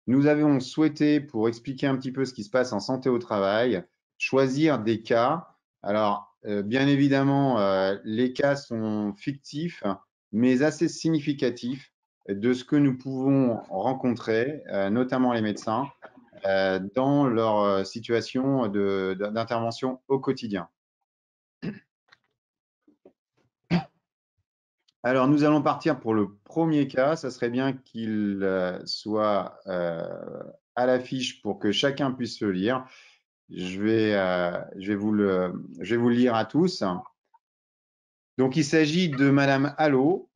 nous avons souhaité, pour expliquer un petit peu ce qui se passe en santé au travail, choisir des cas. Alors, bien évidemment, les cas sont fictifs, mais assez significatifs de ce que nous pouvons rencontrer, notamment les médecins, dans leur situation d'intervention au quotidien. Alors, nous allons partir pour le premier cas. Ça serait bien qu'il soit à l'affiche pour que chacun puisse le lire. Je vais vous le lire à tous. Donc, il s'agit de Madame Allo,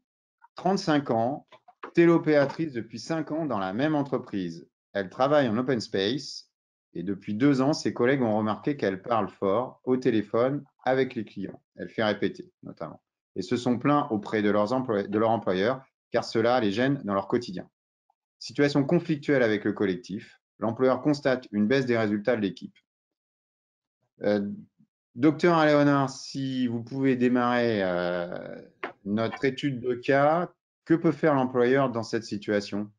35 ans, télopéatrice depuis 5 ans dans la même entreprise. Elle travaille en open space et depuis 2 ans, ses collègues ont remarqué qu'elle parle fort au téléphone avec les clients. Elle fait répéter, notamment. Et se sont plaints auprès de leur employeur, car cela les gêne dans leur quotidien. Situation conflictuelle avec le collectif. L'employeur constate une baisse des résultats de l'équipe. Docteur Aléonard, si vous pouvez démarrer notre étude de cas, que peut faire l'employeur dans cette situation?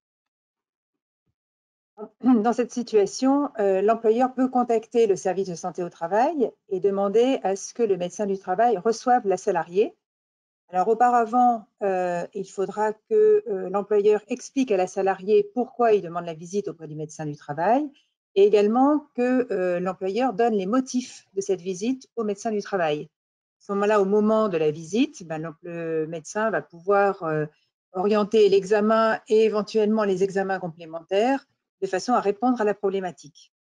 Dans cette situation, l'employeur peut contacter le service de santé au travail et demander à ce que le médecin du travail reçoive la salariée. Alors auparavant, il faudra que l'employeur explique à la salariée pourquoi il demande la visite auprès du médecin du travail et également que l'employeur donne les motifs de cette visite au médecin du travail. À ce moment-là, au moment de la visite, le médecin va pouvoir orienter l'examen et éventuellement les examens complémentaires de façon à répondre à la problématique.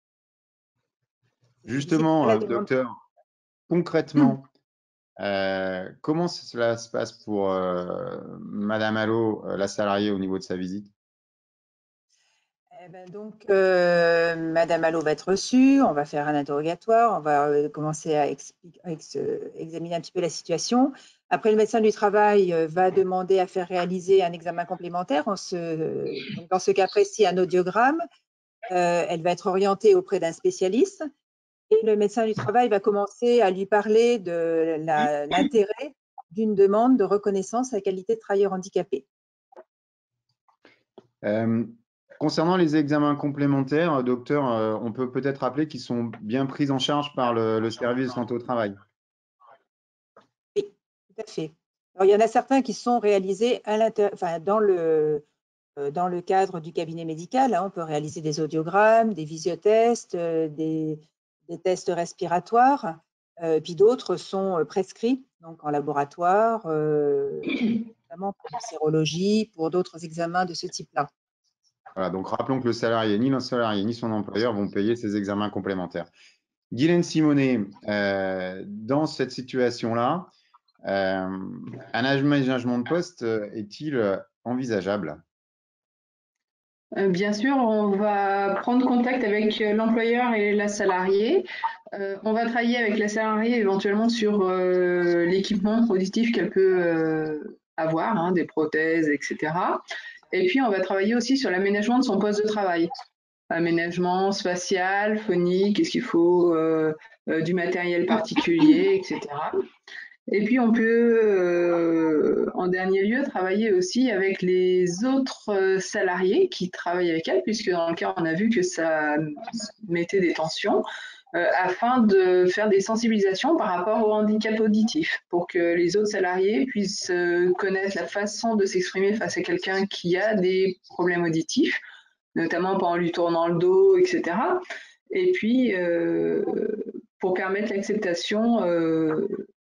Justement, docteur, concrètement, comment cela se passe pour Madame Allo, la salariée, au niveau de sa visite? Donc, Madame Allo va être reçue, on va faire un interrogatoire, on va commencer à examiner un petit peu la situation. Après, le médecin du travail va demander à faire réaliser un examen complémentaire, donc dans ce cas précis, un audiogramme. Elle va être orientée auprès d'un spécialiste et le médecin du travail va commencer à lui parler de l'intérêt d'une demande de reconnaissance à la qualité de travailleur handicapé. Concernant les examens complémentaires, docteur, on peut peut-être rappeler qu'ils sont bien pris en charge par le service de santé au travail. Oui, tout à fait. Alors, il y en a certains qui sont réalisés dans le cadre du cabinet médical. Hein, on peut réaliser des audiogrammes, des visiotests, des tests respiratoires. Puis d'autres sont prescrits, donc en laboratoire, notamment pour la sérologie, pour d'autres examens de ce type-là. Voilà, donc rappelons que le salarié, ni le salarié, ni son employeur vont payer ces examens complémentaires. Guylaine Simonet, dans cette situation-là, un aménagement de poste est-il envisageable? Bien sûr, on va prendre contact avec l'employeur et la salariée. On va travailler avec la salariée éventuellement sur l'équipement auditif qu'elle peut avoir, hein, des prothèses, etc. Et puis, on va travailler aussi sur l'aménagement de son poste de travail. Aménagement spatial, phonique, est-ce qu'il faut du matériel particulier, etc. Et puis, on peut, en dernier lieu, travailler aussi avec les autres salariés qui travaillent avec elle, puisque dans le cas, on a vu que ça mettait des tensions, afin de faire des sensibilisations par rapport au handicap auditif, pour que les autres salariés puissent connaître la façon de s'exprimer face à quelqu'un qui a des problèmes auditifs, notamment pas en lui tournant le dos, etc. Et puis, pour permettre l'acceptation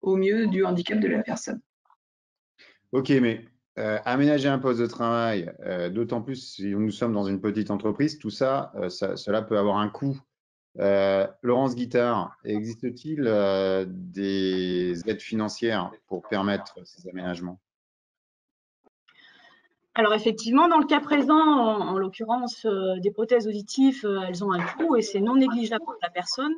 au mieux du handicap de la personne. Ok, mais aménager un poste de travail, d'autant plus si nous sommes dans une petite entreprise, tout ça, cela peut avoir un coût. Laurence Guittard, existe-t-il des aides financières pour permettre ces aménagements? Alors effectivement, dans le cas présent, en l'occurrence des prothèses auditives, elles ont un coût et c'est non négligeable pour la personne.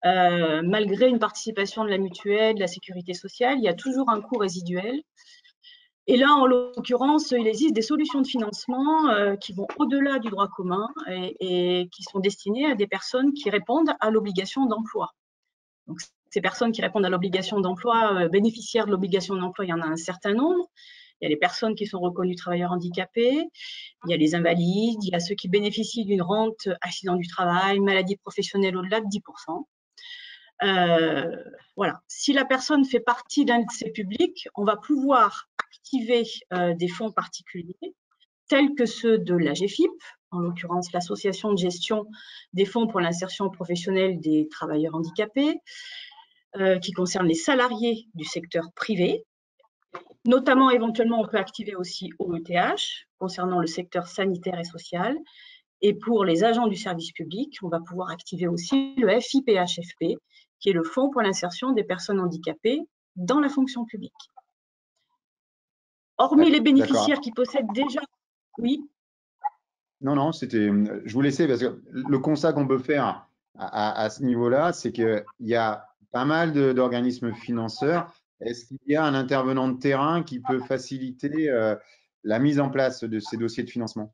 Malgré une participation de la mutuelle, de la sécurité sociale, il y a toujours un coût résiduel. Et là, en l'occurrence, il existe des solutions de financement qui vont au-delà du droit commun et qui sont destinées à des personnes qui répondent à l'obligation d'emploi. Donc, ces personnes qui répondent à l'obligation d'emploi, bénéficiaires de l'obligation d'emploi, il y en a un certain nombre. Il y a les personnes qui sont reconnues travailleurs handicapés, il y a les invalides, il y a ceux qui bénéficient d'une rente accident du travail, maladie professionnelle au-delà de 10%. Voilà. Si la personne fait partie d'un de ces publics, on va pouvoir activer des fonds particuliers, tels que ceux de l'AGEFIP, en l'occurrence l'association de gestion des fonds pour l'insertion professionnelle des travailleurs handicapés, qui concerne les salariés du secteur privé. Notamment, éventuellement, on peut activer aussi OETH, concernant le secteur sanitaire et social. Et pour les agents du service public, on va pouvoir activer aussi le FIPHFP, qui est le Fonds pour l'insertion des personnes handicapées dans la fonction publique. Hormis les bénéficiaires qui possèdent déjà… Oui. Non, je vous laissais parce que le constat qu'on peut faire à ce niveau-là, c'est qu'il y a pas mal d'organismes financeurs. Est-ce qu'il y a un intervenant de terrain qui peut faciliter la mise en place de ces dossiers de financement?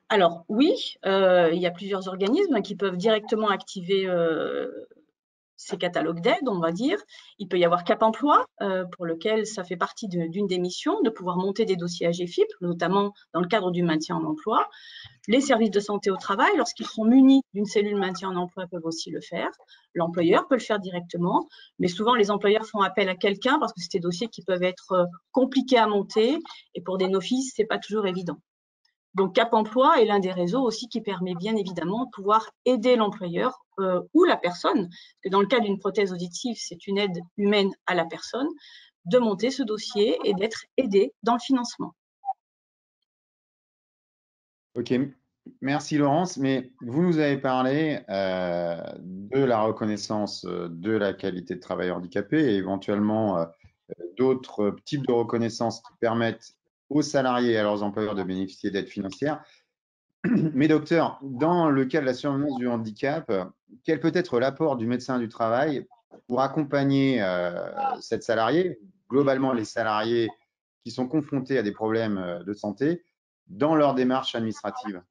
Alors oui, il y a plusieurs organismes qui peuvent directement activer ces catalogues d'aide, on va dire. Il peut y avoir Cap Emploi, pour lequel ça fait partie d'une des missions, de pouvoir monter des dossiers AGEFIP, notamment dans le cadre du maintien en emploi. Les services de santé au travail, lorsqu'ils sont munis d'une cellule maintien en emploi, peuvent aussi le faire. L'employeur peut le faire directement, mais souvent les employeurs font appel à quelqu'un parce que c'est des dossiers qui peuvent être compliqués à monter et pour des novices, c'est pas toujours évident. Donc, Cap Emploi est l'un des réseaux aussi qui permet bien évidemment de pouvoir aider l'employeur ou la personne, parce que dans le cas d'une prothèse auditive, c'est une aide humaine à la personne, de monter ce dossier et d'être aidé dans le financement. Ok, merci Laurence, mais vous nous avez parlé de la reconnaissance de la qualité de travail handicapé et éventuellement d'autres types de reconnaissance qui permettent aux salariés et à leurs employeurs de bénéficier d'aides financières. Mais docteur, dans le cas de la survenance du handicap, quel peut être l'apport du médecin du travail pour accompagner cette salariée, globalement les salariés qui sont confrontés à des problèmes de santé, dans leur démarche administrative?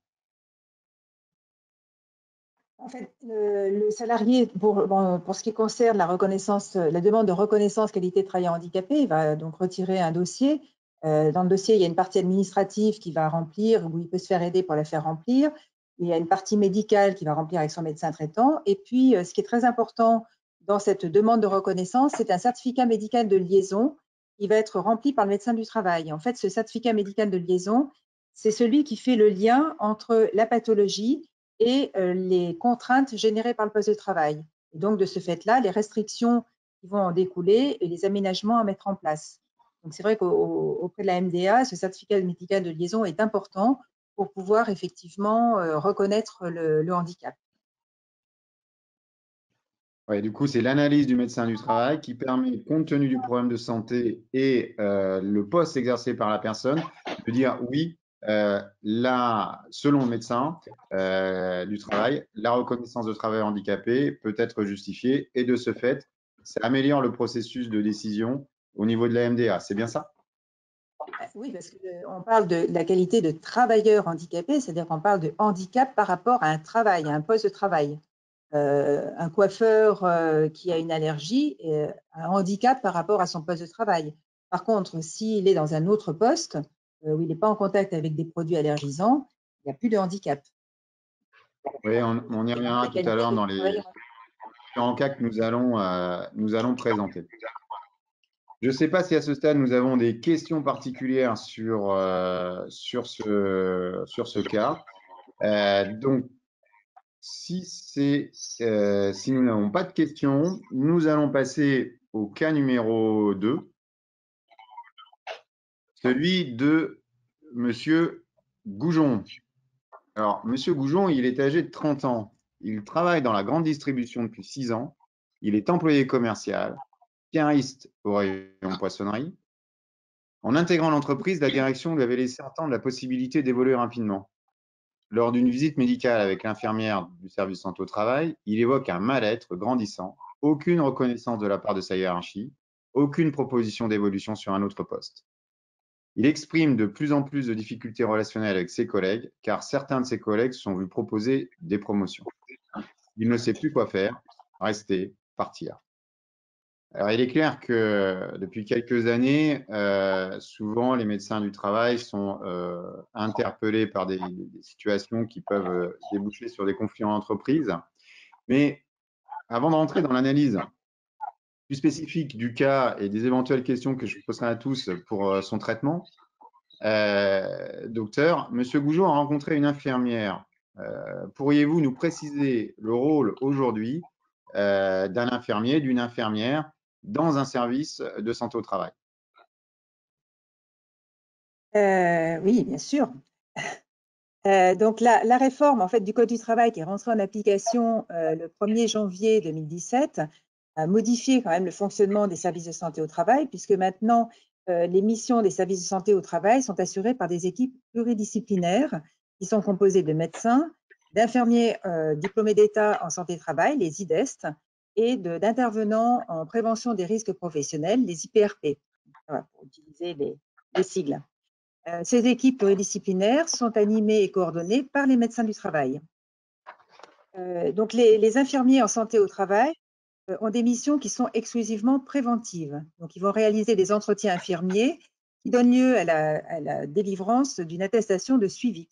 En fait, le salarié, pour ce qui concerne la reconnaissance, la demande de reconnaissance qualité de travailleur handicapé, il va donc retirer un dossier. Dans le dossier, il y a une partie administrative qu'il va remplir, où il peut se faire aider pour la faire remplir. Il y a une partie médicale qu'il va remplir avec son médecin traitant. Et puis, ce qui est très important dans cette demande de reconnaissance, c'est un certificat médical de liaison qui va être rempli par le médecin du travail. En fait, ce certificat médical de liaison, c'est celui qui fait le lien entre la pathologie et les contraintes générées par le poste de travail. Et donc, de ce fait-là, les restrictions qui vont en découler et les aménagements à mettre en place. Donc, c'est vrai qu'auprès de la MDA, ce certificat médical de liaison est important pour pouvoir effectivement reconnaître le handicap. Ouais, du coup, c'est l'analyse du médecin du travail qui permet, compte tenu du problème de santé et le poste exercé par la personne, de dire oui, là, selon le médecin du travail, la reconnaissance de travail handicapé peut être justifiée et de ce fait, ça améliore le processus de décision au niveau de la MDA. C'est bien ça? Oui, parce qu'on parle de la qualité de travailleur handicapé, c'est-à-dire qu'on parle de handicap par rapport à un travail, à un poste de travail. Un coiffeur qui a une allergie, un handicap par rapport à son poste de travail. Par contre, s'il est dans un autre poste où il n'est pas en contact avec des produits allergisants, il n'y a plus de handicap. Oui, on y reviendra tout à l'heure dans les différents cas que nous allons présenter. Je ne sais pas si à ce stade, nous avons des questions particulières sur ce cas. Donc, si nous n'avons pas de questions, nous allons passer au cas numéro 2, celui de Monsieur Goujon. Alors, Monsieur Goujon, il est âgé de 30 ans. Il travaille dans la grande distribution depuis 6 ans. Il est employé commercial, cariste au rayon poissonnerie. En intégrant l'entreprise, la direction lui avait laissé entendre la possibilité d'évoluer rapidement. Lors d'une visite médicale avec l'infirmière du service de santé au travail, il évoque un mal-être grandissant, aucune reconnaissance de la part de sa hiérarchie, aucune proposition d'évolution sur un autre poste. Il exprime de plus en plus de difficultés relationnelles avec ses collègues, car certains de ses collègues se sont vus proposer des promotions. Il ne sait plus quoi faire, rester, partir. Alors, il est clair que depuis quelques années, souvent les médecins du travail sont interpellés par des situations qui peuvent déboucher sur des conflits en entreprise. Mais avant de rentrer dans l'analyse plus spécifique du cas et des éventuelles questions que je poserai à tous pour son traitement, docteur, Monsieur Gougeot a rencontré une infirmière. Pourriez-vous nous préciser le rôle aujourd'hui d'un infirmier, d'une infirmière dans un service de santé au travail? Oui, bien sûr. Donc la réforme en fait du Code du travail qui est rentrée en application le 1er janvier 2017 a modifié quand même le fonctionnement des services de santé au travail, puisque maintenant les missions des services de santé au travail sont assurées par des équipes pluridisciplinaires qui sont composées de médecins, d'infirmiers diplômés d'État en santé au travail, les IDEST, et d'intervenants en prévention des risques professionnels, les IPRP, voilà, pour utiliser les sigles. Ces équipes pluridisciplinaires sont animées et coordonnées par les médecins du travail. Donc les infirmiers en santé au travail ont des missions qui sont exclusivement préventives. Donc ils vont réaliser des entretiens infirmiers qui donnent lieu à la délivrance d'une attestation de suivi.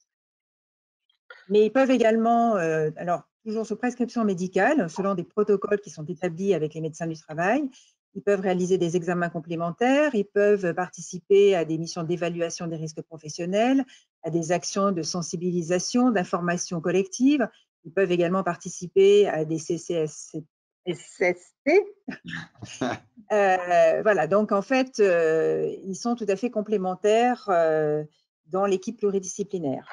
Mais ils peuvent également, alors toujours sous prescription médicale, selon des protocoles qui sont établis avec les médecins du travail, ils peuvent réaliser des examens complémentaires, ils peuvent participer à des missions d'évaluation des risques professionnels, à des actions de sensibilisation, d'information collective. Ils peuvent également participer à des SST. Voilà, donc en fait, ils sont tout à fait complémentaires dans l'équipe pluridisciplinaire.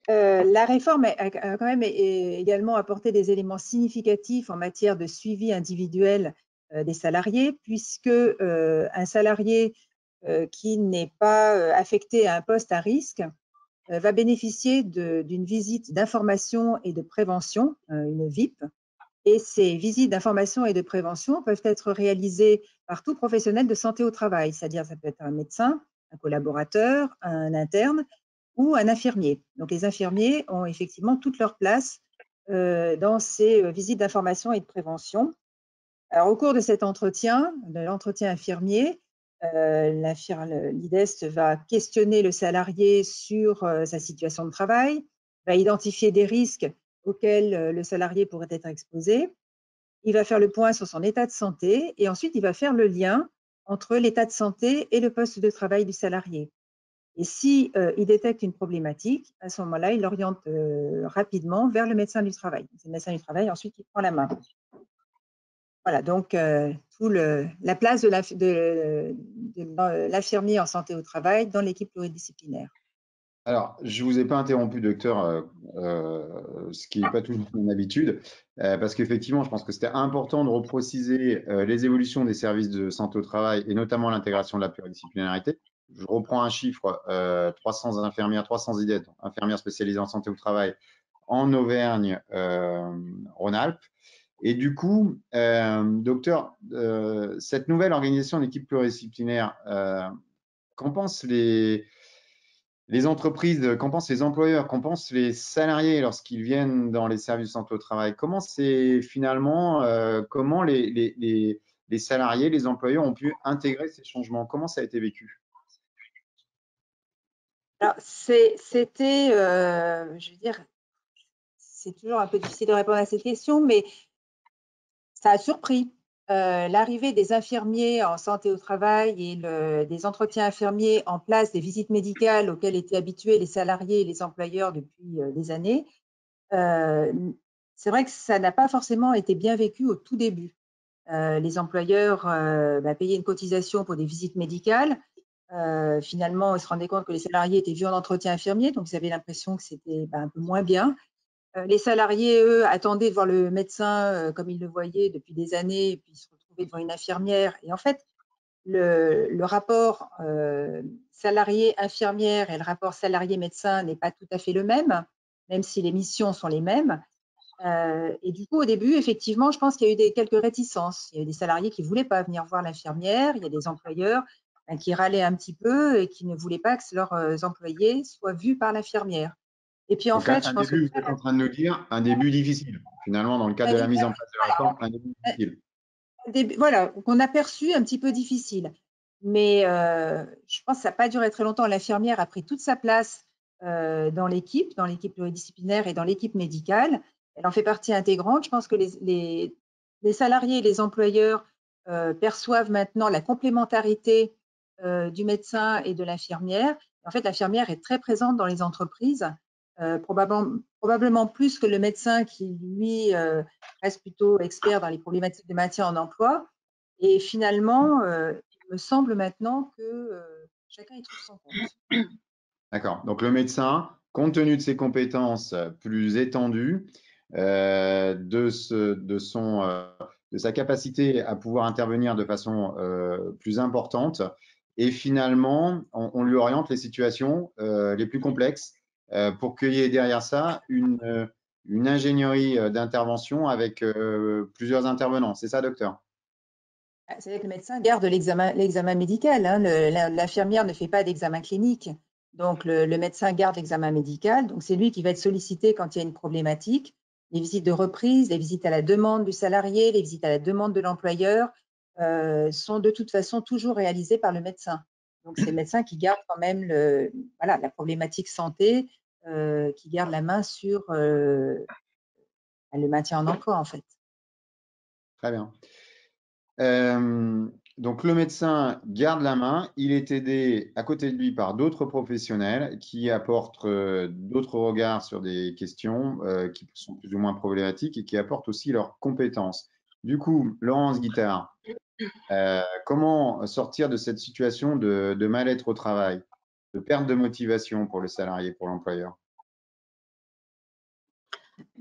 La réforme a quand même également apporté des éléments significatifs en matière de suivi individuel des salariés, puisque un salarié qui n'est pas affecté à un poste à risque va bénéficier d'une visite d'information et de prévention, une VIP. Et ces visites d'information et de prévention peuvent être réalisées par tout professionnel de santé au travail, c'est-à-dire ça peut être un médecin, un collaborateur, un interne ou un infirmier. Donc les infirmiers ont effectivement toute leur place dans ces visites d'information et de prévention. Alors au cours de cet entretien, de l'entretien infirmier, l'IDEST va questionner le salarié sur sa situation de travail, va identifier des risques auxquels le salarié pourrait être exposé. Il va faire le point sur son état de santé et ensuite il va faire le lien entre l'état de santé et le poste de travail du salarié. Et si il détecte une problématique, à ce moment-là, il l'oriente rapidement vers le médecin du travail. C'est le médecin du travail ensuite qui prend la main. Voilà, donc la place de l'infirmier en santé au travail dans l'équipe pluridisciplinaire. Alors, je ne vous ai pas interrompu, docteur, ce qui n'est pas toujours mon habitude, parce qu'effectivement, je pense que c'était important de repréciser les évolutions des services de santé au travail et notamment l'intégration de la pluridisciplinarité. Je reprends un chiffre, 300 infirmières, 300 IDET, infirmières spécialisées en santé au travail en Auvergne-Rhône-Alpes. Et du coup, docteur, cette nouvelle organisation d'équipe pluridisciplinaire, qu'en pensent les entreprises, qu'en pensent les employeurs, qu'en pensent les salariés lorsqu'ils viennent dans les services de santé au travail? Comment c'est finalement, comment les salariés, les employeurs ont pu intégrer ces changements? Comment ça a été vécu? Alors, c'était, je veux dire, c'est toujours un peu difficile de répondre à cette question, mais ça a surpris. L'arrivée des infirmiers en santé au travail et des entretiens infirmiers en place, des visites médicales auxquelles étaient habitués les salariés et les employeurs depuis des années, c'est vrai que ça n'a pas forcément été bien vécu au tout début. Les employeurs payaient une cotisation pour des visites médicales. Finalement, ils se rendaient compte que les salariés étaient vus en entretien infirmier, donc ils avaient l'impression que c'était un peu moins bien. Les salariés, eux, attendaient de voir le médecin comme ils le voyaient depuis des années, et puis ils se retrouvaient devant une infirmière. Et en fait, le rapport salarié-infirmière et le rapport salarié-médecin n'est pas tout à fait le même si les missions sont les mêmes. Et du coup, au début, effectivement, je pense qu'il y a eu quelques réticences. Il y a eu des salariés qui ne voulaient pas venir voir l'infirmière, il y a des employeurs qui râlaient un petit peu et qui ne voulaient pas que leurs employés soient vus par l'infirmière. Et puis en Donc, fait, je un pense que début, vous êtes en train de nous dire, un début difficile. Finalement, dans le cadre de la mise en place de la réforme, un début difficile. voilà, qu'on a perçu un petit peu difficile. Mais je pense que ça n'a pas duré très longtemps. L'infirmière a pris toute sa place dans l'équipe pluridisciplinaire et dans l'équipe médicale. Elle en fait partie intégrante. Je pense que les salariés et les employeurs perçoivent maintenant la complémentarité du médecin et de l'infirmière. En fait, l'infirmière est très présente dans les entreprises, probablement plus que le médecin qui, lui, reste plutôt expert dans les problématiques de maintien en emploi. Et finalement, il me semble maintenant que chacun y trouve son compte. D'accord. Donc le médecin, compte tenu de ses compétences plus étendues, de sa capacité à pouvoir intervenir de façon plus importante, et finalement, on lui oriente les situations les plus complexes pour qu'il y ait derrière ça une ingénierie d'intervention avec plusieurs intervenants. C'est ça, docteur? C'est-à-dire que le médecin garde l'examen médical. Hein. L'infirmière ne fait pas d'examen clinique. Donc, le médecin garde l'examen médical. Donc, c'est lui qui va être sollicité quand il y a une problématique. Les visites de reprise, les visites à la demande du salarié, les visites à la demande de l'employeur sont de toute façon toujours réalisées par le médecin. Donc, c'est le médecin qui garde quand même la problématique santé, qui garde la main sur le maintien en emploi, en fait. Très bien. Donc le médecin garde la main, il est aidé à côté de lui par d'autres professionnels qui apportent d'autres regards sur des questions qui sont plus ou moins problématiques et qui apportent aussi leurs compétences. Du coup, Laurence Guittard, comment sortir de cette situation de mal-être au travail, de perte de motivation pour le salarié, pour l'employeur?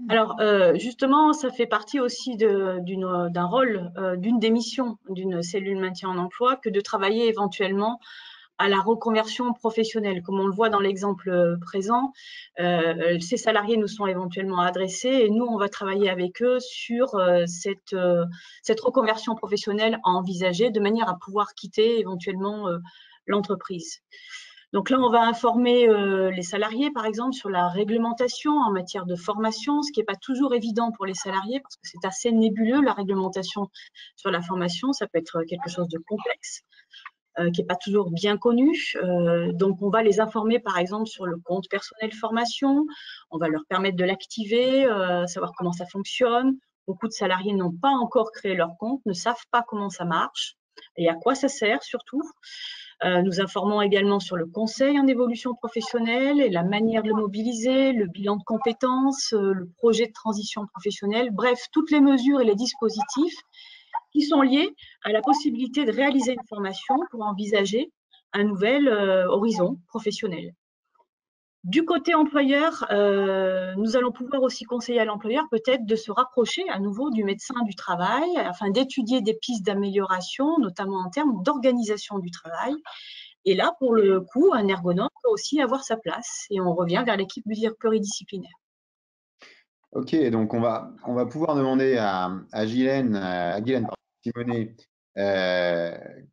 Alors, justement, ça fait partie aussi d'un rôle, d'une des missions d'une cellule maintien en emploi que de travailler éventuellement à la reconversion professionnelle. Comme on le voit dans l'exemple présent, ces salariés nous sont éventuellement adressés et nous, on va travailler avec eux sur cette reconversion professionnelle à envisager de manière à pouvoir quitter éventuellement l'entreprise. Donc là, on va informer les salariés, par exemple, sur la réglementation en matière de formation, ce qui n'est pas toujours évident pour les salariés parce que c'est assez nébuleux, la réglementation sur la formation. Ça peut être quelque chose de complexe, qui n'est pas toujours bien connu. Donc, on va les informer, par exemple, sur le compte personnel formation. On va leur permettre de l'activer, savoir comment ça fonctionne. Beaucoup de salariés n'ont pas encore créé leur compte, ne savent pas comment ça marche et à quoi ça sert surtout. Nous informons également sur le conseil en évolution professionnelle et la manière de le mobiliser, le bilan de compétences, le projet de transition professionnelle, bref, toutes les mesures et les dispositifs qui sont liés à la possibilité de réaliser une formation pour envisager un nouvel horizon professionnel. Du côté employeur, nous allons pouvoir aussi conseiller à l'employeur peut-être de se rapprocher à nouveau du médecin du travail afin d'étudier des pistes d'amélioration, notamment en termes d'organisation du travail. Et là, pour le coup, un ergonome peut aussi avoir sa place et on revient vers l'équipe pluridisciplinaire. Ok, donc on va pouvoir demander à Guylaine Simonet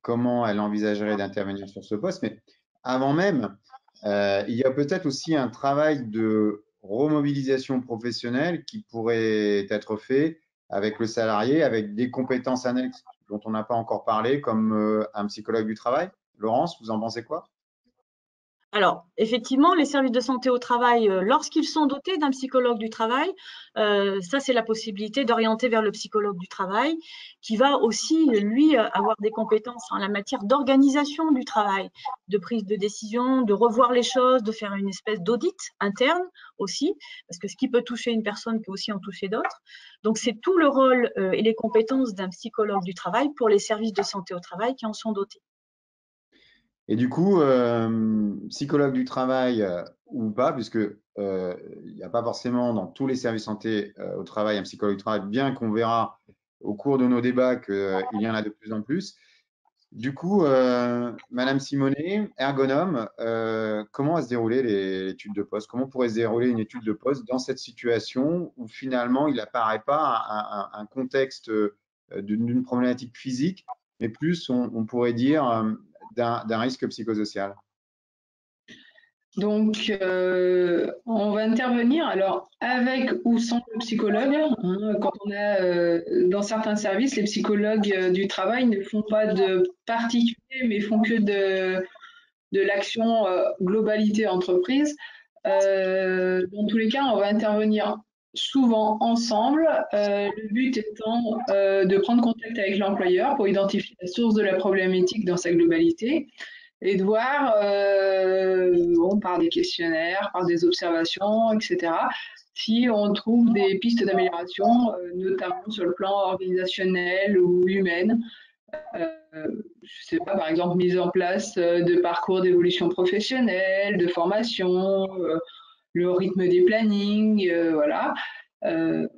comment elle envisagerait d'intervenir sur ce poste, mais avant même, il y a peut-être aussi un travail de remobilisation professionnelle qui pourrait être fait avec le salarié, avec des compétences annexes dont on n'a pas encore parlé, comme un psychologue du travail. Laurence, vous en pensez quoi? Alors, effectivement, les services de santé au travail, lorsqu'ils sont dotés d'un psychologue du travail, ça, c'est la possibilité d'orienter vers le psychologue du travail, qui va aussi, lui, avoir des compétences en la matière d'organisation du travail, de prise de décision, de revoir les choses, de faire une espèce d'audit interne aussi, parce que ce qui peut toucher une personne peut aussi en toucher d'autres. Donc, c'est tout le rôle et les compétences d'un psychologue du travail pour les services de santé au travail qui en sont dotés. Et du coup, psychologue du travail ou pas, puisque il n'y a pas forcément dans tous les services santé au travail un psychologue du travail, bien qu'on verra au cours de nos débats qu'il y en a de plus en plus. Du coup, Madame Simonet, ergonome, comment va se dérouler l'étude de poste? Comment pourrait se dérouler une étude de poste dans cette situation où finalement il n'apparaît pas un contexte d'une problématique physique, mais plus on pourrait dire d'un risque psychosocial? Donc, on va intervenir alors avec ou sans le psychologue. Hein, quand on a dans certains services, les psychologues du travail ne font pas de particulier, mais font que de l'action globalité entreprise. Dans tous les cas, on va intervenir souvent ensemble, le but étant de prendre contact avec l'employeur pour identifier la source de la problématique dans sa globalité et de voir, par des questionnaires, par des observations, etc., si on trouve des pistes d'amélioration, notamment sur le plan organisationnel ou humain. Je sais pas, par exemple, mise en place de parcours d'évolution professionnelle, de formation, le rythme des plannings, voilà. On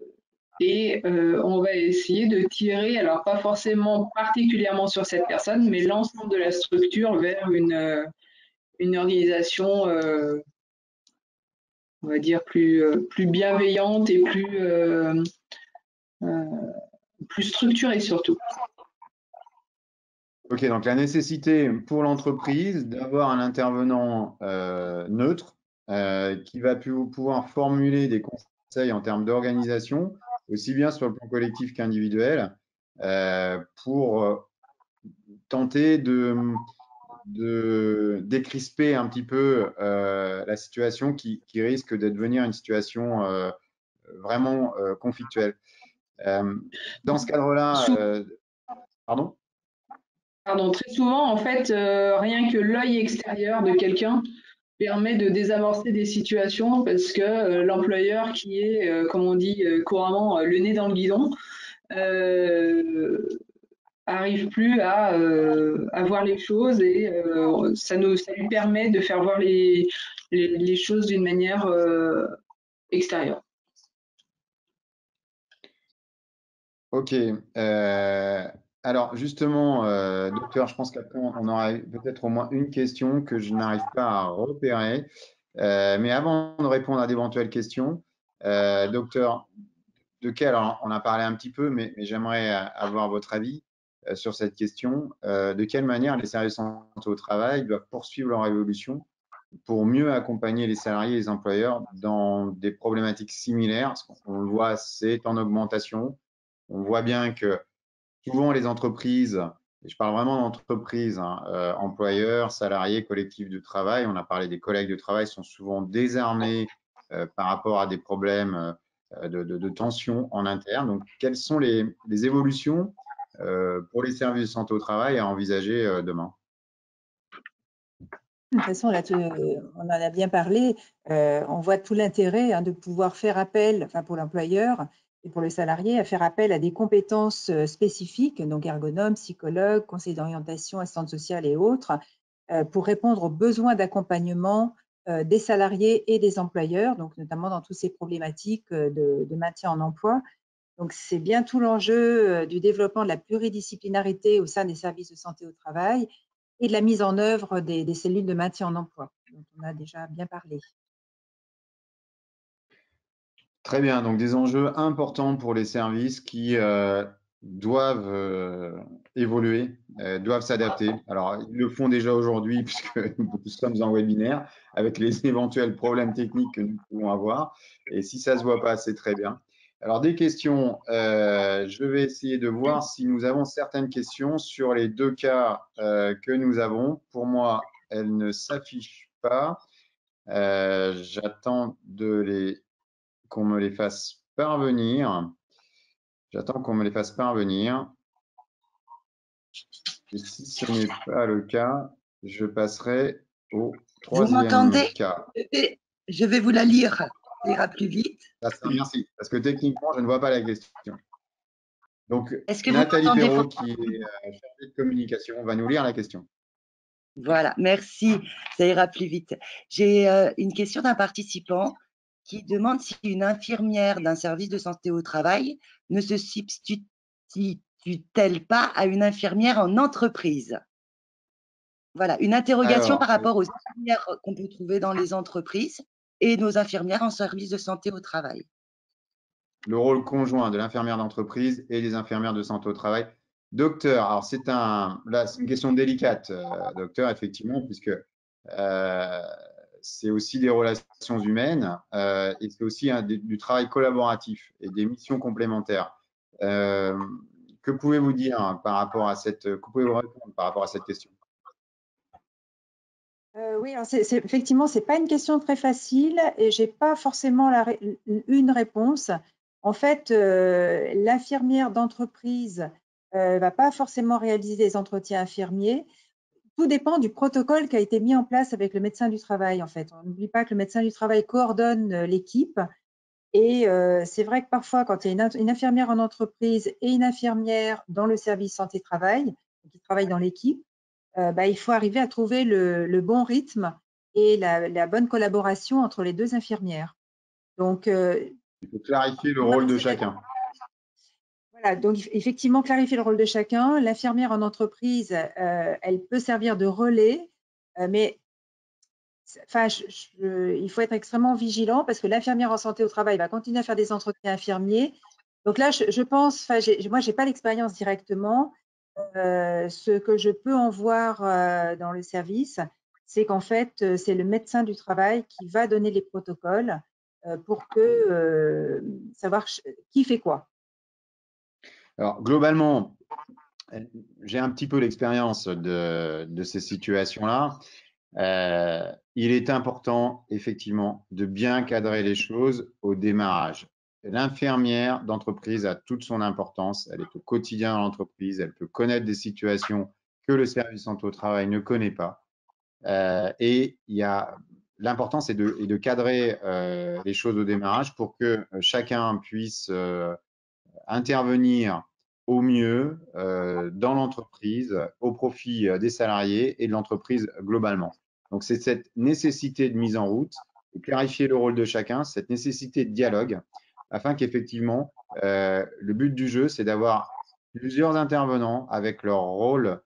va essayer de tirer, alors pas forcément particulièrement sur cette personne, mais l'ensemble de la structure vers une organisation, on va dire, plus bienveillante et plus structurée surtout. Ok, donc la nécessité pour l'entreprise d'avoir un intervenant neutre qui va pouvoir formuler des conseils en termes d'organisation, aussi bien sur le plan collectif qu'individuel, pour tenter de décrisper un petit peu la situation qui risque de devenir une situation vraiment conflictuelle. Dans ce cadre-là, pardon? Pardon, très souvent, en fait, rien que l'œil extérieur de quelqu'un permet de désamorcer des situations parce que l'employeur qui est, comme on dit couramment, le nez dans le guidon, arrive plus à voir les choses et ça lui permet de faire voir les choses d'une manière extérieure. Ok. Alors justement, docteur, je pense qu'après on aura peut-être au moins une question que je n'arrive pas à repérer. Mais avant de répondre à d'éventuelles questions, docteur, alors on a parlé un petit peu, mais j'aimerais avoir votre avis sur cette question. De quelle manière les services de santé au travail doivent poursuivre leur évolution pour mieux accompagner les salariés et les employeurs dans des problématiques similaires? Parce qu'on le voit, c'est en augmentation. On voit bien que souvent les entreprises, et je parle vraiment d'entreprises, hein, employeurs, salariés, collectifs de travail, on a parlé des collègues de travail, sont souvent désarmés par rapport à des problèmes de tension en interne. Donc, quelles sont les évolutions pour les services de santé au travail à envisager demain? De toute façon, là, on en a bien parlé. On voit tout l'intérêt de pouvoir faire appel, enfin pour l'employeur et pour le salarié, à faire appel à des compétences spécifiques, donc ergonomes, psychologues, conseils d'orientation, assistante sociale et autres, pour répondre aux besoins d'accompagnement des salariés et des employeurs, donc notamment dans toutes ces problématiques de maintien en emploi. Donc, c'est bien tout l'enjeu du développement de la pluridisciplinarité au sein des services de santé au travail et de la mise en œuvre des cellules de maintien en emploi, dont on a déjà bien parlé. Très bien, donc des enjeux importants pour les services qui doivent évoluer, doivent s'adapter. Alors, ils le font déjà aujourd'hui puisque nous sommes en webinaire avec les éventuels problèmes techniques que nous pouvons avoir. Et si ça ne se voit pas, c'est très bien. Alors, des questions, je vais essayer de voir si nous avons certaines questions sur les deux cas que nous avons. Pour moi, elles ne s'affichent pas. J'attends qu'on me les fasse parvenir. J'attends qu'on me les fasse parvenir. Et si ce n'est pas le cas, je passerai au troisième cas. Je vais vous la lire. Ça ira plus vite. Merci, parce que techniquement, je ne vois pas la question. Donc, Est-ce que Nathalie Perrault, qui est chargée de communication, va nous lire la question. Voilà, merci. Ça ira plus vite. J'ai une question d'un participant qui demande si une infirmière d'un service de santé au travail ne se substitue-t-elle pas à une infirmière en entreprise? Voilà, une interrogation par rapport aux infirmières qu'on peut trouver dans les entreprises et nos infirmières en service de santé au travail. Le rôle conjoint de l'infirmière d'entreprise et des infirmières de santé au travail. Docteur, alors c'est une question délicate, docteur, effectivement, puisque c'est aussi des relations humaines et c'est aussi du travail collaboratif et des missions complémentaires. Que pouvez-vous dire par rapport à que pouvez-vous répondre par rapport à cette question? Oui, alors effectivement, c'est pas une question très facile et j'ai pas forcément une réponse. En fait, l'infirmière d'entreprise va pas forcément réaliser des entretiens infirmiers. Tout dépend du protocole qui a été mis en place avec le médecin du travail, en fait. On n'oublie pas que le médecin du travail coordonne l'équipe. Et c'est vrai que parfois, quand il y a une infirmière en entreprise et une infirmière dans le service santé-travail, qui travaillent dans l'équipe, il faut arriver à trouver le bon rythme et la bonne collaboration entre les deux infirmières. Donc, il faut clarifier le rôle de chacun. Voilà, donc effectivement, clarifier le rôle de chacun. L'infirmière en entreprise, elle peut servir de relais, mais enfin, il faut être extrêmement vigilant parce que l'infirmière en santé au travail va continuer à faire des entretiens infirmiers. Donc là, je pense, moi, je n'ai pas l'expérience directement. Ce que je peux en voir dans le service, c'est qu'en fait, c'est le médecin du travail qui va donner les protocoles pour savoir qui fait quoi. Alors, globalement, j'ai un petit peu l'expérience de ces situations-là. Il est important, effectivement, de bien cadrer les choses au démarrage. L'infirmière d'entreprise a toute son importance. Elle est au quotidien dans l'entreprise. Elle peut connaître des situations que le service santé au travail ne connaît pas. Et l'important, c'est de cadrer les choses au démarrage pour que chacun puisse intervenir au mieux dans l'entreprise au profit des salariés et de l'entreprise globalement. Donc, c'est cette nécessité de mise en route, de clarifier le rôle de chacun, cette nécessité de dialogue, afin qu'effectivement, le but du jeu, c'est d'avoir plusieurs intervenants avec leur rôle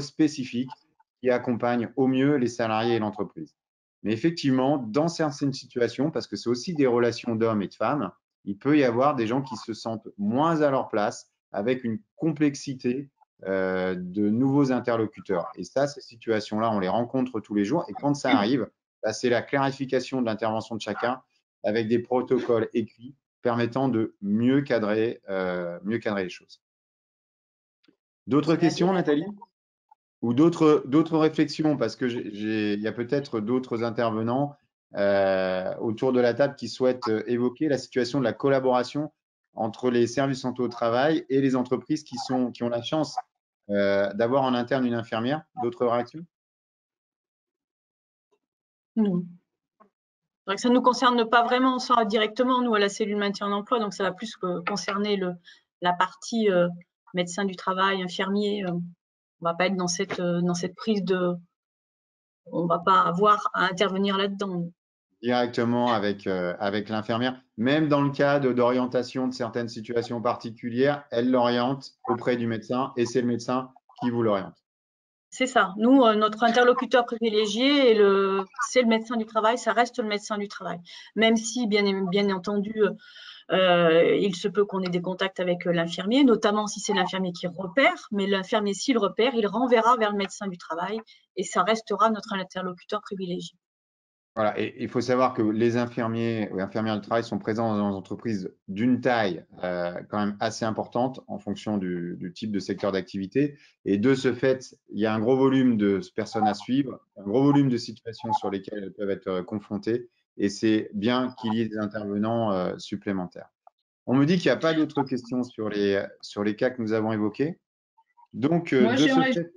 spécifique qui accompagnent au mieux les salariés et l'entreprise. Mais effectivement, dans certaines situations, parce que c'est aussi des relations d'hommes et de femmes, il peut y avoir des gens qui se sentent moins à leur place avec une complexité de nouveaux interlocuteurs. Et ça, ces situations-là, on les rencontre tous les jours. Et quand ça arrive, c'est la clarification de l'intervention de chacun avec des protocoles écrits permettant de mieux cadrer les choses. D'autres questions, Nathalie? Ou d'autres réflexions, parce que il y a peut-être d'autres intervenants autour de la table qui souhaitent évoquer la situation de la collaboration entre les services santé au travail et les entreprises qui ont la chance d'avoir en interne une infirmière. D'autres réactions? Non. C'est vrai que ça ne nous concerne pas vraiment ça directement, nous, à la cellule maintien en emploi, donc ça va plus concerner la partie médecin du travail, infirmier. On ne va pas être dans cette prise de… On ne va pas avoir à intervenir là-dedans. Directement avec l'infirmière. Même dans le cas d'orientation de certaines situations particulières, elle l'oriente auprès du médecin et c'est le médecin qui vous l'oriente. C'est ça. Nous, notre interlocuteur privilégié, c'est le médecin du travail, ça reste le médecin du travail. Même si, bien entendu, il se peut qu'on ait des contacts avec l'infirmier, notamment si c'est l'infirmier qui repère, mais l'infirmier, s'il repère, il renverra vers le médecin du travail et ça restera notre interlocuteur privilégié. Voilà, et il faut savoir que les infirmiers ou infirmières du travail sont présents dans des entreprises d'une taille quand même assez importante en fonction du type de secteur d'activité. Et de ce fait, il y a un gros volume de personnes à suivre, un gros volume de situations sur lesquelles elles peuvent être confrontées. Et c'est bien qu'il y ait des intervenants supplémentaires. On me dit qu'il n'y a pas d'autres questions sur les cas que nous avons évoqués. Donc, Moi, de ce j'aimerais fait…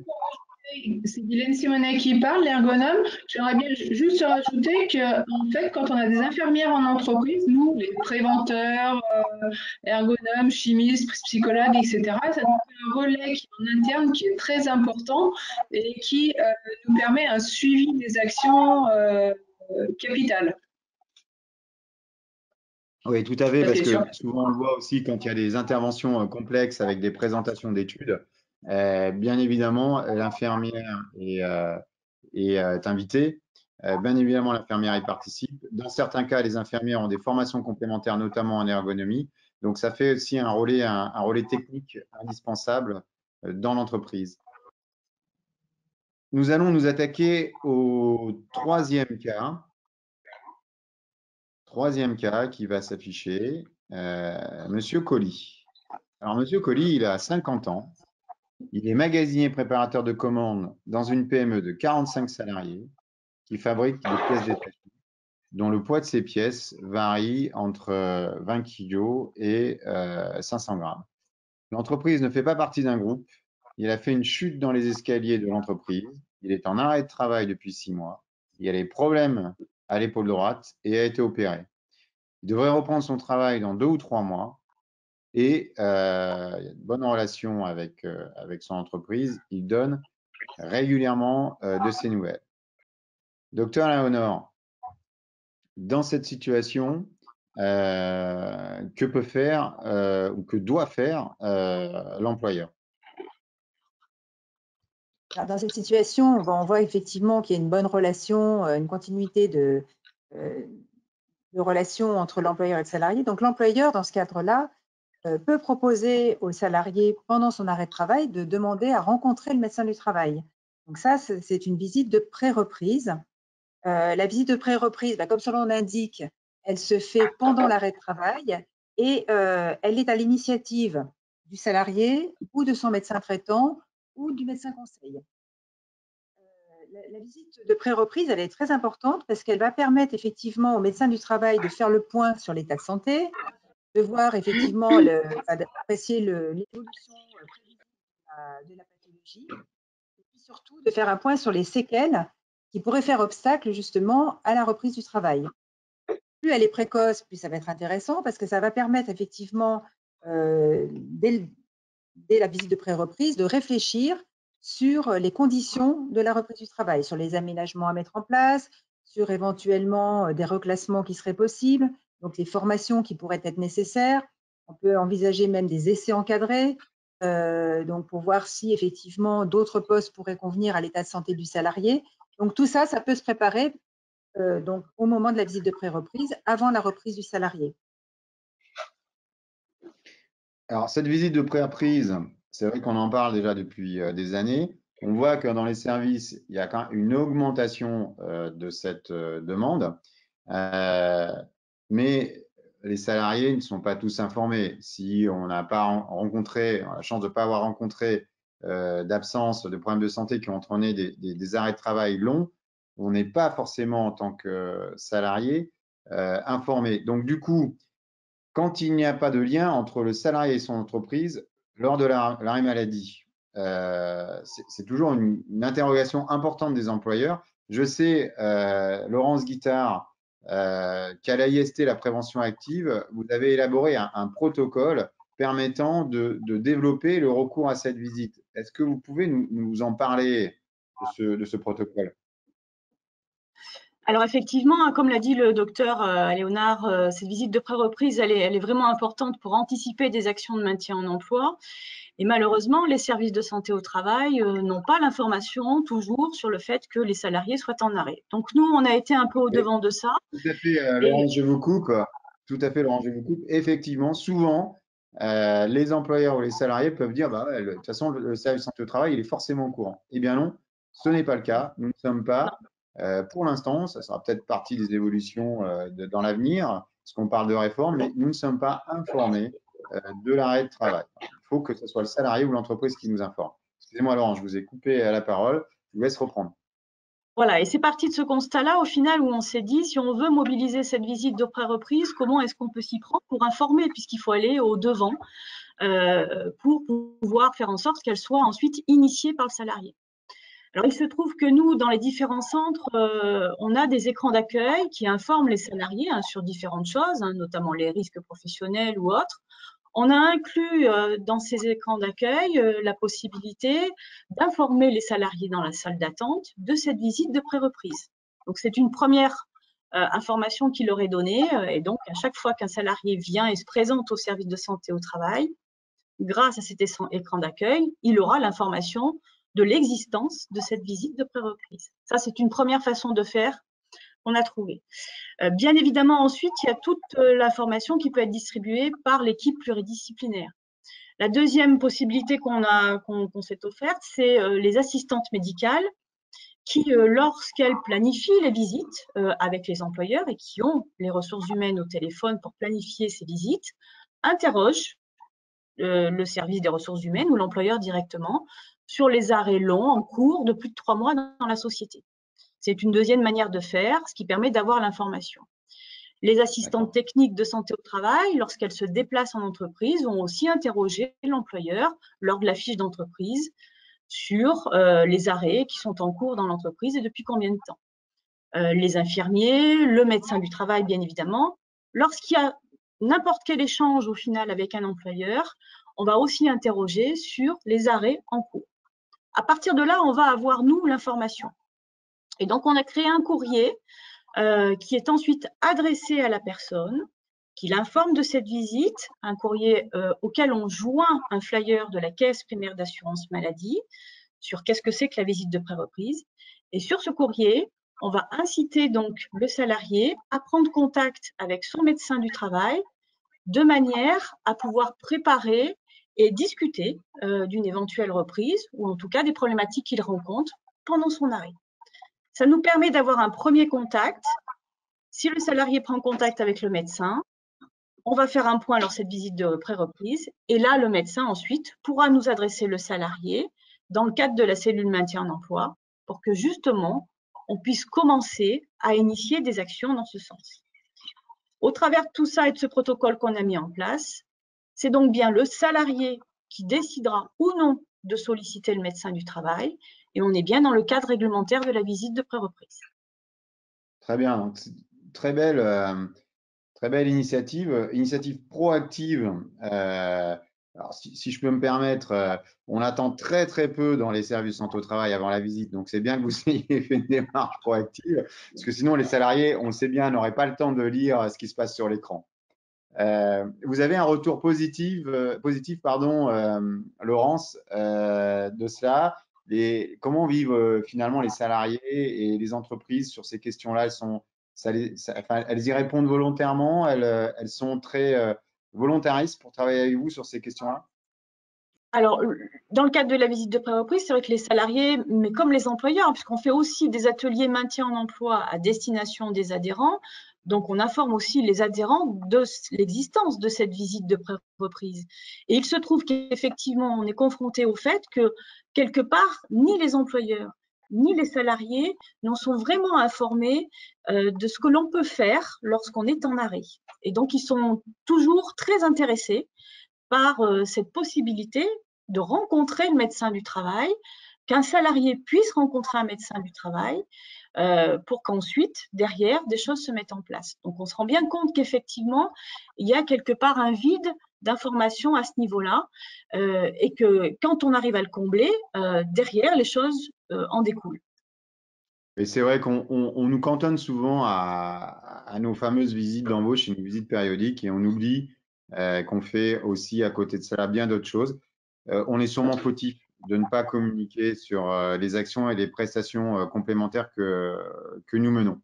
c'est Guylaine Simonet qui parle, l'ergonome. J'aimerais bien juste rajouter que, en fait, quand on a des infirmières en entreprise, nous, les préventeurs, ergonomes, chimistes, psychologues, etc., ça nous fait un relais qui est en interne qui est très important et qui nous permet un suivi des actions capitales. Oui, tout à fait, parce que souvent on le voit aussi quand il y a des interventions complexes avec des présentations d'études. Bien évidemment, l'infirmière est invitée. Bien évidemment, l'infirmière y participe. Dans certains cas, les infirmières ont des formations complémentaires, notamment en ergonomie. Donc, ça fait aussi un relais technique indispensable dans l'entreprise. nous allons nous attaquer au troisième cas. Troisième cas qui va s'afficher, Monsieur Colli. Alors, Monsieur Colli, il a 50 ans. Il est magasinier préparateur de commandes dans une PME de 45 salariés qui fabrique des pièces détachées, dont le poids de ces pièces varie entre 20 kg et 500 grammes. L'entreprise ne fait pas partie d'un groupe. Il a fait une chute dans les escaliers de l'entreprise. Il est en arrêt de travail depuis 6 mois. Il a des problèmes à l'épaule droite et a été opéré. Il devrait reprendre son travail dans 2 ou 3 mois et il a une bonne relation avec son entreprise. Il donne régulièrement de ses nouvelles. Docteur Léonore, dans cette situation, que peut faire ou que doit faire l'employeur? Dans cette situation, on voit effectivement qu'il y a une bonne relation, une continuité de relation entre l'employeur et le salarié. Donc, l'employeur, dans ce cadre-là, peut proposer au salarié, pendant son arrêt de travail, de demander à rencontrer le médecin du travail. Donc ça, c'est une visite de pré-reprise. La visite de pré-reprise, comme son nom l'indique, elle se fait pendant l'arrêt de travail et elle est à l'initiative du salarié ou de son médecin traitant ou du médecin conseil. La visite de pré-reprise, elle est très importante parce qu'elle va permettre effectivement au médecin du travail de faire le point sur l'état de santé, de voir effectivement, d'apprécier l'évolution prévisible de la pathologie, et puis surtout de faire un point sur les séquelles qui pourraient faire obstacle justement à la reprise du travail. Plus elle est précoce, plus ça va être intéressant parce que ça va permettre effectivement, dès la visite de pré-reprise, de réfléchir sur les conditions de la reprise du travail, sur les aménagements à mettre en place, sur éventuellement des reclassements qui seraient possibles, donc les formations qui pourraient être nécessaires. On peut envisager même des essais encadrés, donc pour voir si effectivement d'autres postes pourraient convenir à l'état de santé du salarié. Donc tout ça, ça peut se préparer donc au moment de la visite de pré-reprise, avant la reprise du salarié. Alors, cette visite de pré-reprise, c'est vrai qu'on en parle déjà depuis des années. On voit que dans les services, il y a quand même une augmentation de cette demande, mais les salariés ne sont pas tous informés. Si on n'a pas rencontré, on a la chance de ne pas avoir rencontré d'absence, de problèmes de santé qui ont entraîné des arrêts de travail longs, on n'est pas forcément en tant que salarié informé. Donc du coup, quand il n'y a pas de lien entre le salarié et son entreprise lors de l'arrêt maladie, c'est toujours une interrogation importante des employeurs. Je sais, Laurence Guittard, qu'à l'AIST, la prévention active, vous avez élaboré un protocole permettant de développer le recours à cette visite. Est-ce que vous pouvez nous en parler de ce protocole? Alors effectivement, comme l'a dit le docteur Léonard, cette visite de pré-reprise, elle est vraiment importante pour anticiper des actions de maintien en emploi. Et malheureusement, les services de santé au travail n'ont pas l'information toujours sur le fait que les salariés soient en arrêt. Donc nous, on a été un peu au-devant de ça. Tout à fait, Laurence, je vous coupe. Tout à fait, Laurence, je vous coupe. Effectivement, souvent, les employeurs ou les salariés peuvent dire, de toute façon, le service de santé au travail, il est forcément au courant. Eh bien non, ce n'est pas le cas. Nous ne sommes pas, pour l'instant, ça sera peut-être partie des évolutions dans l'avenir, parce qu'on parle de réforme, mais nous ne sommes pas informés de l'arrêt de travail. Il faut que ce soit le salarié ou l'entreprise qui nous informe. Excusez-moi, Laurence, je vous ai coupé la parole. Je vous laisse reprendre. Voilà, et c'est parti de ce constat-là, au final, où on s'est dit, si on veut mobiliser cette visite de pré-reprise, comment est-ce qu'on peut s'y prendre pour informer, puisqu'il faut aller au-devant pour pouvoir faire en sorte qu'elle soit ensuite initiée par le salarié. Alors, il se trouve que nous, dans les différents centres, on a des écrans d'accueil qui informent les salariés sur différentes choses, notamment les risques professionnels ou autres. On a inclus dans ces écrans d'accueil la possibilité d'informer les salariés dans la salle d'attente de cette visite de pré-reprise. Donc, c'est une première information qui leur est donnée. Et donc, à chaque fois qu'un salarié vient et se présente au service de santé au travail, grâce à cet écran d'accueil, il aura l'information de l'existence de cette visite de pré-reprise. Ça, c'est une première façon de faire qu'on a trouvée. Bien évidemment, ensuite, il y a toute l'information qui peut être distribuée par l'équipe pluridisciplinaire. La deuxième possibilité qu'on s'est offerte, c'est les assistantes médicales qui, lorsqu'elles planifient les visites avec les employeurs et qui ont les ressources humaines au téléphone pour planifier ces visites, interrogent le service des ressources humaines ou l'employeur directement sur les arrêts longs en cours de plus de 3 mois dans la société. C'est une deuxième manière de faire, ce qui permet d'avoir l'information. Les assistantes techniques de santé au travail, lorsqu'elles se déplacent en entreprise, vont aussi interroger l'employeur lors de la fiche d'entreprise sur les arrêts qui sont en cours dans l'entreprise et depuis combien de temps. Les infirmiers, le médecin du travail, bien évidemment. Lorsqu'il y a n'importe quel échange au final avec un employeur, on va aussi interroger sur les arrêts en cours. À partir de là, on va avoir, nous, l'information. Et donc, on a créé un courrier qui est ensuite adressé à la personne, qui l'informe de cette visite, un courrier auquel on joint un flyer de la Caisse primaire d'assurance maladie sur qu'est-ce que c'est que la visite de pré-reprise. Et sur ce courrier, on va inciter donc le salarié à prendre contact avec son médecin du travail de manière à pouvoir préparer et discuter d'une éventuelle reprise ou en tout cas des problématiques qu'il rencontre pendant son arrêt. Ça nous permet d'avoir un premier contact. Si le salarié prend contact avec le médecin, on va faire un point lors de cette visite de pré-reprise et là, le médecin ensuite pourra nous adresser le salarié dans le cadre de la cellule maintien en emploi pour que justement, on puisse commencer à initier des actions dans ce sens. Au travers de tout ça et de ce protocole qu'on a mis en place, c'est donc bien le salarié qui décidera ou non de solliciter le médecin du travail et on est bien dans le cadre réglementaire de la visite de pré-reprise. Très bien, donc très belle initiative proactive. Alors si je peux me permettre, on attend très peu dans les services santé au travail avant la visite, donc c'est bien que vous ayez fait une démarche proactive, parce que sinon les salariés, on le sait bien, n'auraient pas le temps de lire ce qui se passe sur l'écran. Vous avez un retour positif, Laurence, de cela. Comment vivent finalement les salariés et les entreprises sur ces questions-là? Elles y répondent volontairement, elles sont très volontaristes pour travailler avec vous sur ces questions-là? Alors, dans le cadre de la visite de pré-reprise, c'est vrai que les salariés, mais comme les employeurs, puisqu'on fait aussi des ateliers maintien en emploi à destination des adhérents, donc on informe aussi les adhérents de l'existence de cette visite de pré-reprise. Et il se trouve qu'effectivement, on est confronté au fait que, quelque part, ni les employeurs, ni les salariés n'en sont vraiment informés de ce que l'on peut faire lorsqu'on est en arrêt. Et donc, ils sont toujours très intéressés par cette possibilité de rencontrer le médecin du travail, qu'un salarié puisse rencontrer un médecin du travail pour qu'ensuite, derrière, des choses se mettent en place. Donc, on se rend bien compte qu'effectivement, il y a quelque part un vide d'information à ce niveau-là et que quand on arrive à le combler, derrière, les choses en découlent. Et c'est vrai qu'on nous cantonne souvent à nos fameuses visites d'embauche et nos visites périodiques et on oublie qu'on fait aussi à côté de cela bien d'autres choses. On est sûrement fautif de ne pas communiquer sur les actions et les prestations complémentaires que nous menons.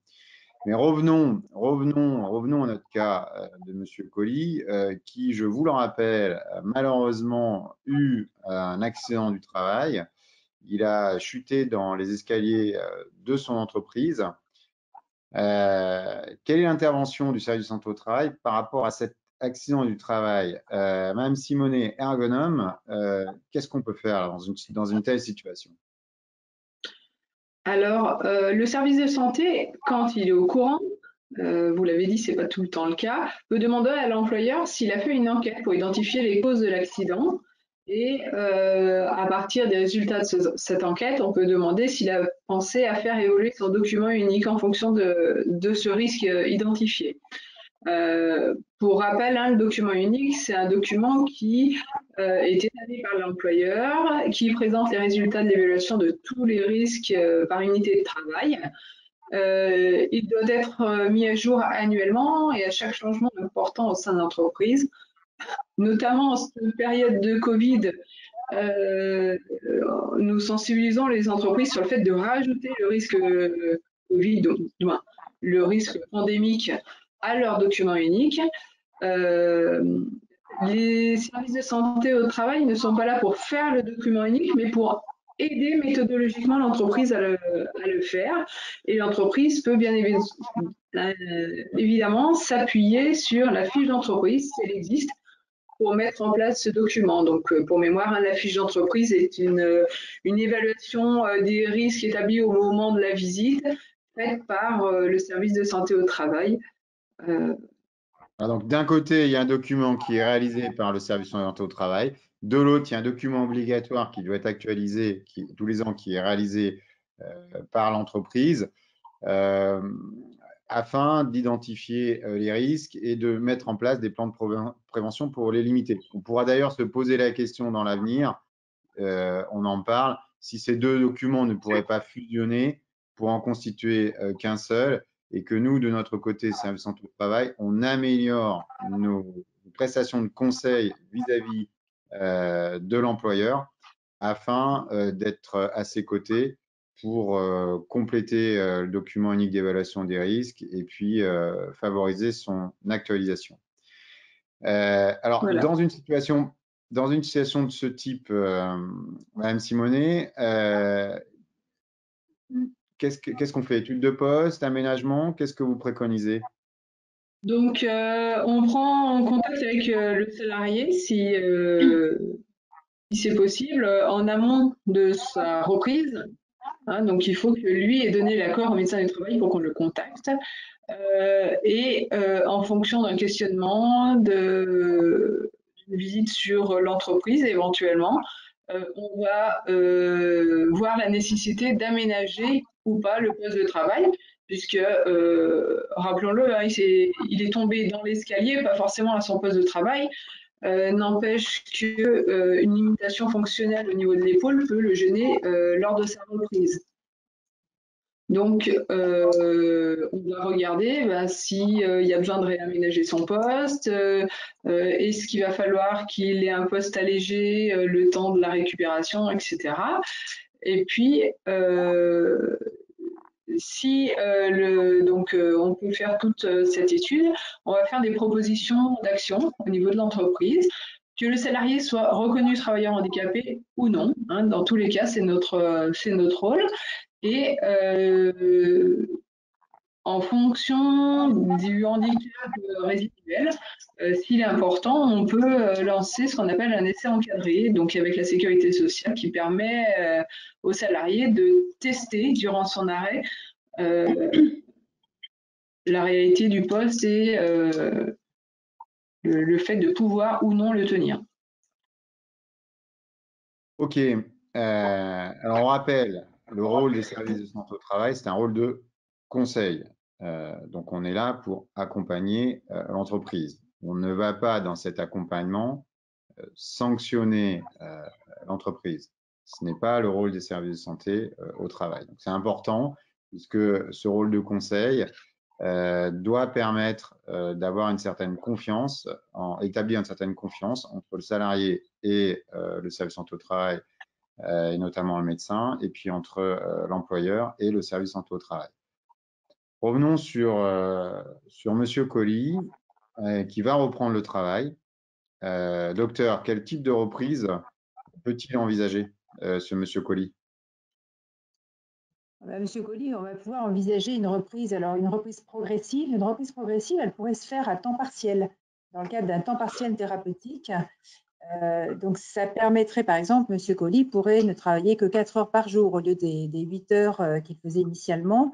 Mais revenons à notre cas de Monsieur Colli, qui, je vous le rappelle, a malheureusement eu un accident du travail. Il a chuté dans les escaliers de son entreprise. Quelle est l'intervention du service de santé au travail par rapport à cet accident du travail? Madame Simonet, ergonome, qu'est-ce qu'on peut faire dans une telle situation? Alors, le service de santé, quand il est au courant, vous l'avez dit, c'est pas tout le temps le cas, peut demander à l'employeur s'il a fait une enquête pour identifier les causes de l'accident. Et à partir des résultats de cette enquête, on peut demander s'il a pensé à faire évoluer son document unique en fonction de ce risque identifié. Pour rappel, le document unique, c'est un document qui est établi par l'employeur, qui présente les résultats de l'évaluation de tous les risques par unité de travail. Il doit être mis à jour annuellement et à chaque changement important au sein de l'entreprise. Notamment en cette période de Covid, nous sensibilisons les entreprises sur le fait de rajouter le risque Covid, le risque pandémique à leur document unique. Les services de santé au travail ne sont pas là pour faire le document unique, mais pour aider méthodologiquement l'entreprise à le faire. Et l'entreprise peut bien évidemment s'appuyer sur la fiche d'entreprise, si elle existe, pour mettre en place ce document. Donc, pour mémoire, la fiche d'entreprise est une évaluation des risques établis au moment de la visite, faite par le service de santé au travail. Donc, d'un côté, il y a un document qui est réalisé par le service de santé au travail. De l'autre, il y a un document obligatoire qui doit être actualisé tous les ans, qui est réalisé par l'entreprise afin d'identifier les risques et de mettre en place des plans de prévention pour les limiter. On pourra d'ailleurs se poser la question dans l'avenir, on en parle, si ces deux documents ne pourraient pas fusionner pour en constituer qu'un seul, et que nous, de notre côté, service santé au travail, on améliore nos prestations de conseil vis-à-vis de l'employeur afin d'être à ses côtés pour compléter le document unique d'évaluation des risques et puis favoriser son actualisation. Alors, voilà. Dans une situation de ce type, Madame Simonet, qu'est-ce qu'on fait? Étude de poste, aménagement, qu'est-ce que vous préconisez? Donc, on prend en contact avec le salarié si c'est possible, en amont de sa reprise. Hein, donc, il faut que lui ait donné l'accord au médecin du travail pour qu'on le contacte. Et en fonction d'un questionnement, d'une visite sur l'entreprise éventuellement, on va voir la nécessité d'aménager ou pas le poste de travail, puisque, rappelons-le, hein, il est tombé dans l'escalier, pas forcément à son poste de travail. N'empêche qu'une limitation fonctionnelle au niveau de l'épaule peut le gêner lors de sa reprise. Donc, on va regarder s'il y a besoin de réaménager son poste, est-ce qu'il va falloir qu'il ait un poste allégé le temps de la récupération, etc. Et puis, si on peut faire toute cette étude, on va faire des propositions d'action au niveau de l'entreprise, que le salarié soit reconnu travailleur handicapé ou non. Hein, dans tous les cas, c'est notre rôle. Et en fonction du handicap résiduel, s'il est important, on peut lancer ce qu'on appelle un essai encadré, donc avec la sécurité sociale, qui permet aux salariés de tester durant son arrêt la réalité du poste et le fait de pouvoir ou non le tenir. Ok. Alors, on rappelle, le rôle des services de santé au travail, c'est un rôle de conseil. Donc, on est là pour accompagner l'entreprise. On ne va pas, dans cet accompagnement, sanctionner l'entreprise. Ce n'est pas le rôle des services de santé au travail. Donc, c'est important, puisque ce rôle de conseil doit permettre d'avoir une certaine confiance, établir une certaine confiance entre le salarié et le service de santé au travail, et notamment un médecin, et puis entre l'employeur et le service de santé au travail. Revenons sur Monsieur Colli, qui va reprendre le travail. Docteur, quel type de reprise peut-il envisager, ce Monsieur Colli? Monsieur Colli, on va pouvoir envisager une reprise. Alors, une reprise progressive. Une reprise progressive, elle pourrait se faire à temps partiel, dans le cadre d'un temps partiel thérapeutique. Donc, ça permettrait, par exemple, Monsieur Colli pourrait ne travailler que 4 heures par jour au lieu des 8 heures qu'il faisait initialement,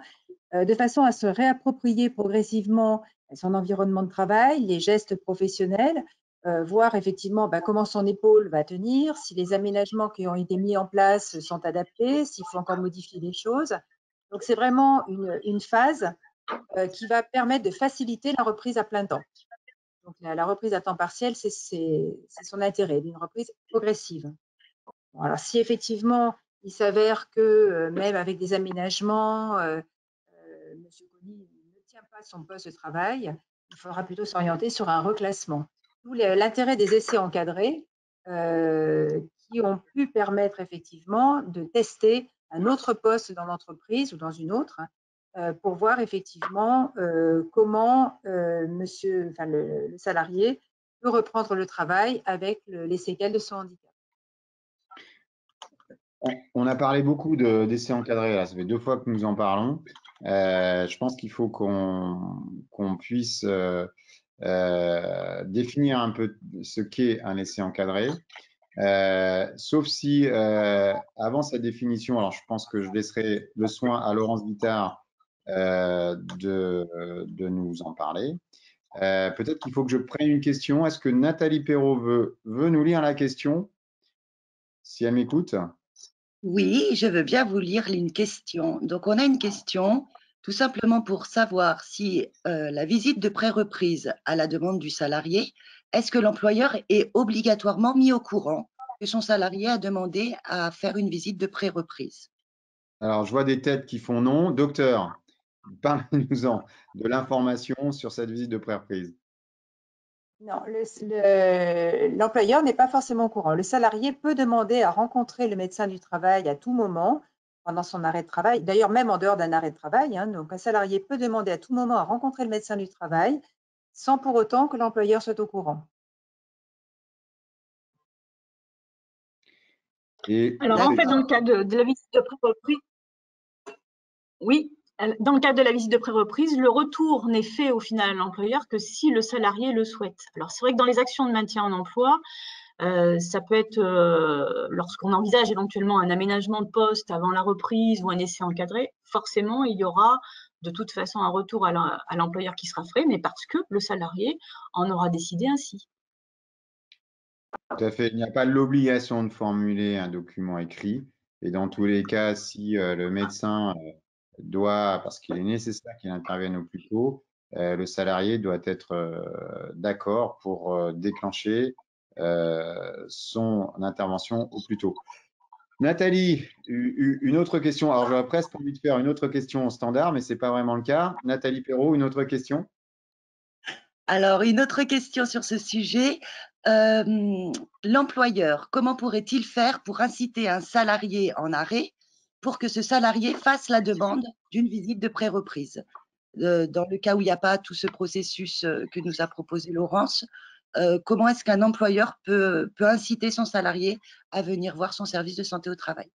de façon à se réapproprier progressivement son environnement de travail, les gestes professionnels, voir effectivement comment son épaule va tenir, si les aménagements qui ont été mis en place sont adaptés, s'il faut encore modifier les choses. Donc, c'est vraiment une phase qui va permettre de faciliter la reprise à plein temps. Donc, la reprise à temps partiel, c'est son intérêt, d'une reprise progressive. Bon, alors, si effectivement, il s'avère que même avec des aménagements, M. Colli ne tient pas son poste de travail, il faudra plutôt s'orienter sur un reclassement. D'où l'intérêt des essais encadrés qui ont pu permettre effectivement de tester un autre poste dans l'entreprise ou dans une autre pour voir effectivement comment le salarié peut reprendre le travail avec les séquelles de son handicap. On a parlé beaucoup d'essais encadrés, là. Ça fait 2 fois que nous en parlons. Je pense qu'il faut qu'on puisse définir un peu ce qu'est un essai encadré. Sauf si, avant sa définition, alors je pense que je laisserai le soin à Laurence Vittard de nous en parler. Peut-être qu'il faut que je prenne une question. Est-ce que Nathalie Perrault veut nous lire la question? Si elle m'écoute. Oui, je veux bien vous lire une question. Donc, on a une question tout simplement pour savoir si la visite de pré-reprise à la demande du salarié, est-ce que l'employeur est obligatoirement mis au courant que son salarié a demandé à faire une visite de pré-reprise? Alors, je vois des têtes qui font non. Docteur, parlez-nous-en de l'information sur cette visite de pré-reprise. Non, l'employeur n'est pas forcément au courant. Le salarié peut demander à rencontrer le médecin du travail à tout moment pendant son arrêt de travail, d'ailleurs même en dehors d'un arrêt de travail. Donc, un salarié peut demander à tout moment à rencontrer le médecin du travail sans pour autant que l'employeur soit au courant. Alors, en fait, dans le cas de la visite de pré-reprise, oui, dans le cadre de la visite de pré-reprise, le retour n'est fait au final à l'employeur que si le salarié le souhaite. Alors, c'est vrai que dans les actions de maintien en emploi, ça peut être lorsqu'on envisage éventuellement un aménagement de poste avant la reprise ou un essai encadré, forcément, il y aura de toute façon un retour à l'employeur qui sera fait, mais parce que le salarié en aura décidé ainsi. Tout à fait. Il n'y a pas l'obligation de formuler un document écrit. Et dans tous les cas, si le médecin doit, parce qu'il est nécessaire qu'il intervienne au plus tôt, le salarié doit être d'accord pour déclencher son intervention au plus tôt. Nathalie, une autre question. Alors, j'aurais presque envie de faire une autre question standard, mais ce n'est pas vraiment le cas. Nathalie Perrault, une autre question? Alors, une autre question sur ce sujet. L'employeur, comment pourrait-il faire pour inciter un salarié en arrêt pour que ce salarié fasse la demande d'une visite de pré-reprise? Dans le cas où il n'y a pas tout ce processus que nous a proposé Laurence, comment est-ce qu'un employeur peut inciter son salarié à venir voir son service de santé au travail?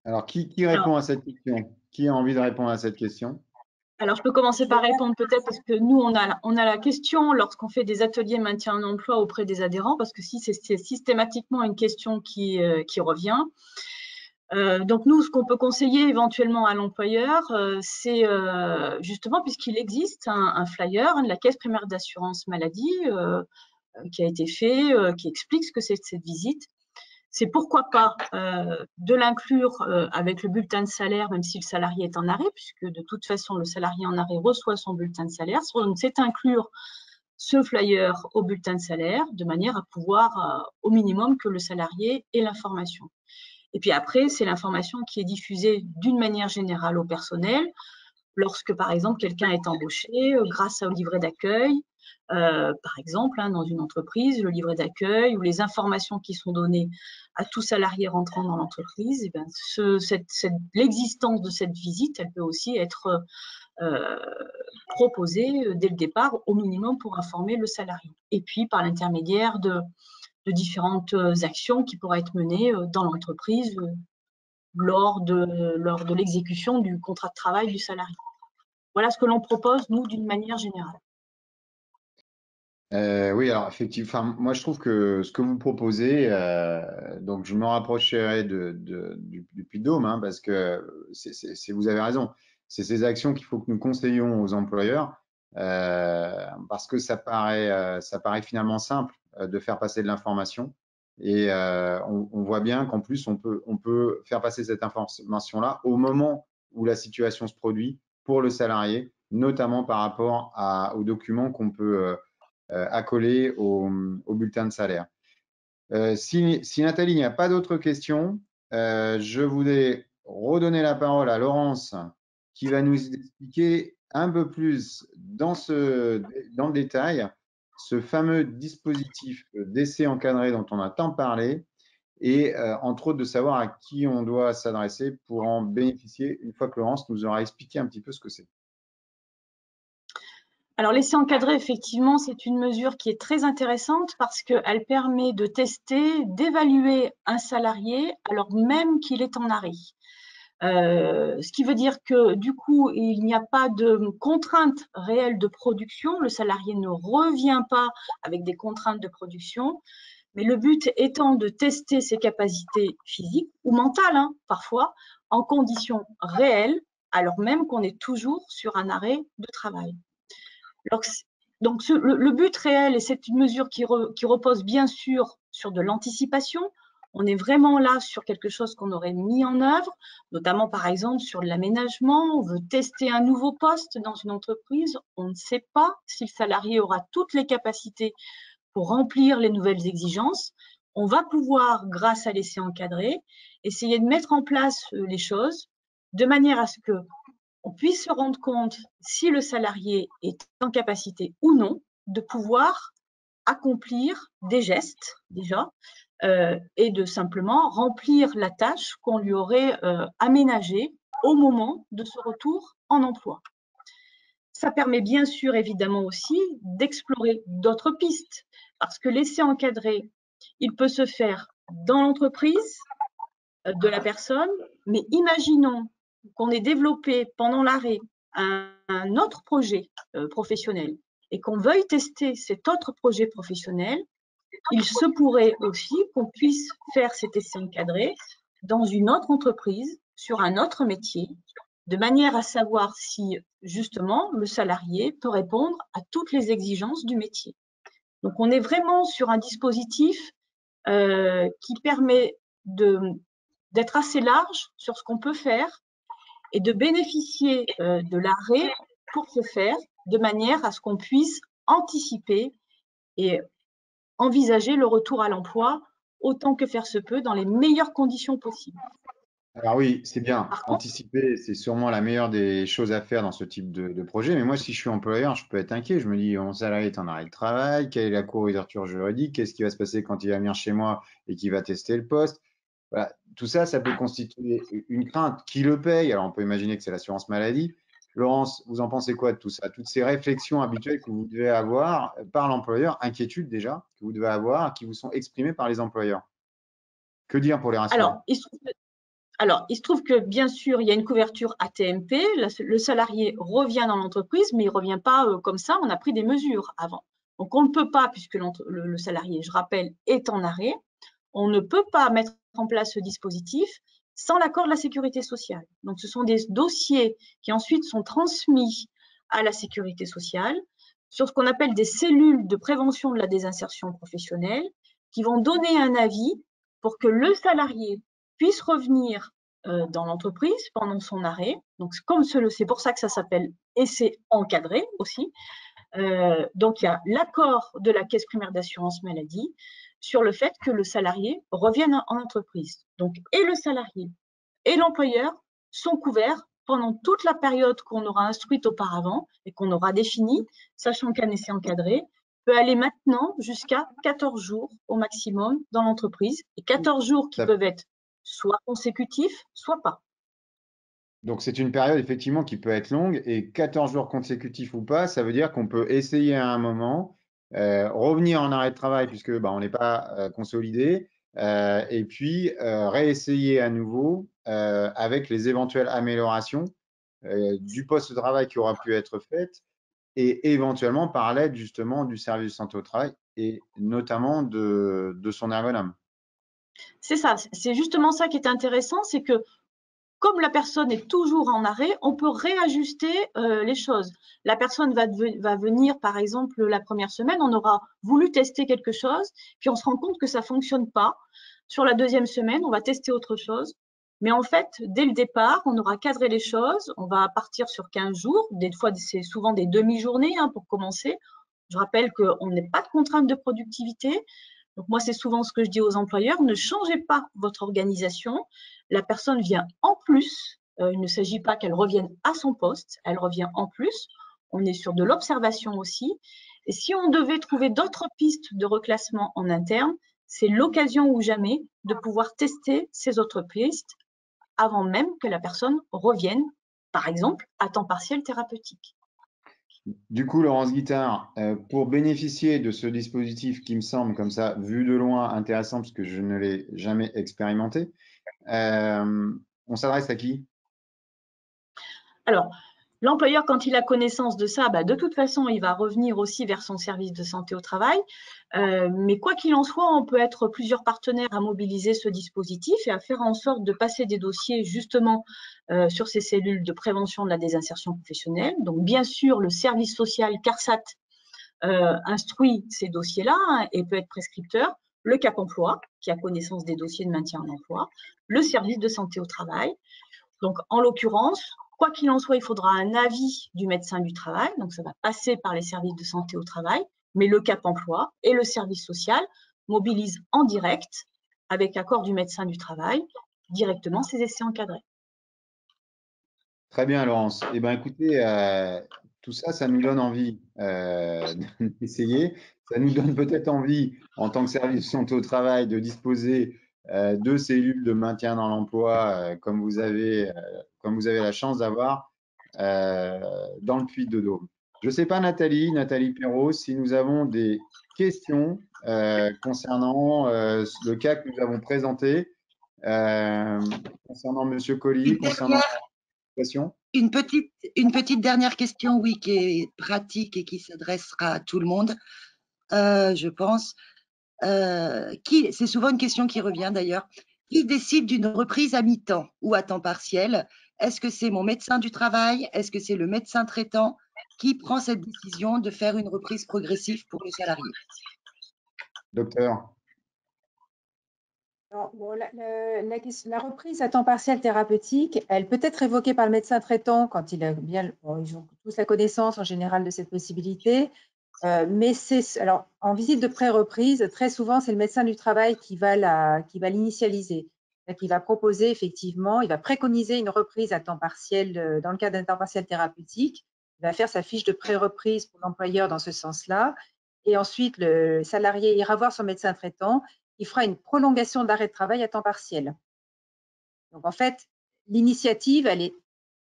Alors, qui répond à cette question? Qui a envie de répondre à cette question? Alors, je peux commencer par répondre peut-être parce que nous, on a la question lorsqu'on fait des ateliers maintien en emploi auprès des adhérents, parce que si c'est systématiquement une question qui revient. Donc, nous, ce qu'on peut conseiller éventuellement à l'employeur, c'est justement, puisqu'il existe un flyer de la Caisse primaire d'assurance maladie qui a été fait, qui explique ce que c'est cette visite. C'est pourquoi pas de l'inclure avec le bulletin de salaire, même si le salarié est en arrêt, puisque de toute façon, le salarié en arrêt reçoit son bulletin de salaire. C'est inclure ce flyer au bulletin de salaire de manière à pouvoir, au minimum, que le salarié ait l'information. Et puis après, c'est l'information qui est diffusée d'une manière générale au personnel, lorsque, par exemple, quelqu'un est embauché grâce au livret d'accueil, par exemple, dans une entreprise, le livret d'accueil ou les informations qui sont données à tout salarié rentrant dans l'entreprise, eh bien, l'existence de cette visite, elle peut aussi être proposée dès le départ, au minimum pour informer le salarié. Et puis, par l'intermédiaire de différentes actions qui pourraient être menées dans l'entreprise lors de l'exécution du contrat de travail du salarié. Voilà ce que l'on propose, nous, d'une manière générale. Oui, alors effectivement, moi je trouve que ce que vous proposez, donc je me rapprocherai du Puy-de-Dôme, parce que vous avez raison, c'est ces actions qu'il faut que nous conseillons aux employeurs, parce que ça paraît finalement simple de faire passer de l'information, et on voit bien qu'en plus on peut faire passer cette information-là au moment où la situation se produit pour le salarié, notamment par rapport aux documents qu'on peut accolé au bulletin de salaire. Si Nathalie, il n'y a pas d'autres questions, je voudrais redonner la parole à Laurence qui va nous expliquer un peu plus dans le détail ce fameux dispositif d'essai encadré dont on a tant parlé et entre autres de savoir à qui on doit s'adresser pour en bénéficier une fois que Laurence nous aura expliqué un petit peu ce que c'est. Alors, l'essai encadré, effectivement, c'est une mesure qui est très intéressante parce qu'elle permet de tester, d'évaluer un salarié alors même qu'il est en arrêt. Ce qui veut dire que du coup, il n'y a pas de contrainte réelle de production. Le salarié ne revient pas avec des contraintes de production, mais le but étant de tester ses capacités physiques ou mentales, hein, parfois, en conditions réelles, alors même qu'on est toujours sur un arrêt de travail. Donc, le but réel, et c'est une mesure qui repose bien sûr sur de l'anticipation. On est vraiment là sur quelque chose qu'on aurait mis en œuvre, notamment par exemple sur l'aménagement. On veut tester un nouveau poste dans une entreprise. On ne sait pas si le salarié aura toutes les capacités pour remplir les nouvelles exigences. On va pouvoir, grâce à l'essai encadré, essayer de mettre en place les choses de manière à ce que on puisse se rendre compte si le salarié est en capacité ou non de pouvoir accomplir des gestes déjà et de simplement remplir la tâche qu'on lui aurait aménagée au moment de ce retour en emploi. Ça permet bien sûr évidemment aussi d'explorer d'autres pistes parce que l'essai encadré, il peut se faire dans l'entreprise de la personne, mais imaginons qu'on ait développé pendant l'arrêt un autre projet professionnel et qu'on veuille tester cet autre projet professionnel, il se pourrait aussi qu'on puisse faire cet essai encadré dans une autre entreprise, sur un autre métier, de manière à savoir si justement le salarié peut répondre à toutes les exigences du métier. Donc on est vraiment sur un dispositif qui permet d'être assez large sur ce qu'on peut faire et de bénéficier de l'arrêt pour ce faire, de manière à ce qu'on puisse anticiper et envisager le retour à l'emploi autant que faire se peut dans les meilleures conditions possibles. Alors oui, c'est bien. Anticiper, c'est sûrement la meilleure des choses à faire dans ce type de projet. Mais moi, si je suis employeur, je peux être inquiet. Je me dis, mon salarié est en arrêt de travail, quelle est la couverture juridique, qu'est-ce qui va se passer quand il va venir chez moi et qu'il va tester le poste. Voilà. Tout ça, ça peut constituer une crainte. Qui le paye? Alors, on peut imaginer que c'est l'assurance maladie. Laurence, vous en pensez quoi de tout ça? Toutes ces réflexions habituelles que vous devez avoir par l'employeur, inquiétudes déjà, que vous devez avoir, qui vous sont exprimées par les employeurs. Que dire pour les rassurer? Alors, il se trouve que, bien sûr, il y a une couverture AT-MP. Le salarié revient dans l'entreprise, mais il ne revient pas comme ça. On a pris des mesures avant. Donc, on ne peut pas, puisque le salarié, je rappelle, est en arrêt, on ne peut pas mettre en place ce dispositif sans l'accord de la sécurité sociale. Donc, ce sont des dossiers qui ensuite sont transmis à la sécurité sociale sur ce qu'on appelle des cellules de prévention de la désinsertion professionnelle qui vont donner un avis pour que le salarié puisse revenir dans l'entreprise pendant son arrêt. Donc, c'est pour ça que ça s'appelle essai encadré aussi. Donc, il y a l'accord de la Caisse primaire d'assurance maladie sur le fait que le salarié revienne en entreprise. Donc, et le salarié et l'employeur sont couverts pendant toute la période qu'on aura instruite auparavant et qu'on aura définie, sachant qu'un essai encadré peut aller maintenant jusqu'à 14 jours au maximum dans l'entreprise, et 14 jours qui peuvent être soit consécutifs, soit pas. Donc, c'est une période effectivement qui peut être longue et 14 jours consécutifs ou pas, ça veut dire qu'on peut essayer à un moment, revenir en arrêt de travail puisque on n'est pas consolidé, et puis réessayer à nouveau avec les éventuelles améliorations du poste de travail qui aura pu être fait et éventuellement par l'aide justement du service de santé au travail et notamment de son ergonome. C'est ça, c'est justement ça qui est intéressant, c'est que comme la personne est toujours en arrêt, on peut réajuster les choses. La personne va venir, par exemple, la première semaine, on aura voulu tester quelque chose, puis on se rend compte que ça ne fonctionne pas. Sur la deuxième semaine, on va tester autre chose. Mais en fait, dès le départ, on aura cadré les choses. On va partir sur 15 jours. Des fois, c'est souvent des demi-journées pour commencer. Je rappelle qu'on n'a pas de contrainte de productivité. Donc moi, c'est souvent ce que je dis aux employeurs, ne changez pas votre organisation. La personne vient en plus. Il ne s'agit pas qu'elle revienne à son poste, elle revient en plus. On est sur de l'observation aussi. Et si on devait trouver d'autres pistes de reclassement en interne, c'est l'occasion ou jamais de pouvoir tester ces autres pistes avant même que la personne revienne, par exemple, à temps partiel thérapeutique. Du coup, Laurence Guittard, pour bénéficier de ce dispositif qui me semble comme ça, vu de loin, intéressant parce que je ne l'ai jamais expérimenté, on s'adresse à qui? Alors, l'employeur, quand il a connaissance de ça, bah, de toute façon, il va revenir aussi vers son service de santé au travail. Mais quoi qu'il en soit, on peut être plusieurs partenaires à mobiliser ce dispositif et à faire en sorte de passer des dossiers justement sur ces cellules de prévention de la désinsertion professionnelle. Donc, bien sûr, le service social CARSAT instruit ces dossiers-là, hein, et peut être prescripteur. Le CAP emploi, qui a connaissance des dossiers de maintien en emploi, le service de santé au travail. Donc, en l'occurrence, quoi qu'il en soit, il faudra un avis du médecin du travail. Donc, ça va passer par les services de santé au travail, mais le CAP emploi et le service social mobilisent en direct, avec accord du médecin du travail, directement ces essais encadrés. Très bien, Laurence. Eh bien, écoutez, tout ça, ça nous donne envie d'essayer. Ça nous donne peut-être envie, en tant que service de santé au travail, de disposer de cellules de maintien dans l'emploi, comme vous avez la chance d'avoir dans le Puy-de-Dôme. Je ne sais pas, Nathalie Perrault, si nous avons des questions concernant le cas que nous avons présenté, concernant Monsieur Colli, concernant la question. Une petite dernière question, oui, qui est pratique et qui s'adressera à tout le monde, je pense. C'est souvent une question qui revient d'ailleurs. Qui décide d'une reprise à mi-temps ou à temps partiel? Est-ce que c'est mon médecin du travail? Est-ce que c'est le médecin traitant qui prend cette décision de faire une reprise progressive pour le salarié? Docteur. Alors, bon, la reprise à temps partiel thérapeutique, elle peut être évoquée par le médecin traitant quand il a bien, bon, ils ont tous la connaissance en général de cette possibilité, mais alors en visite de pré-reprise, très souvent c'est le médecin du travail qui va l'initialiser, qui va proposer effectivement, il va préconiser une reprise à temps partiel dans le cadre d'un temps partiel thérapeutique. Il va faire sa fiche de pré-reprise pour l'employeur dans ce sens-là, et ensuite le salarié ira voir son médecin traitant. Il fera une prolongation d'arrêt de travail à temps partiel. Donc, en fait, l'initiative, elle est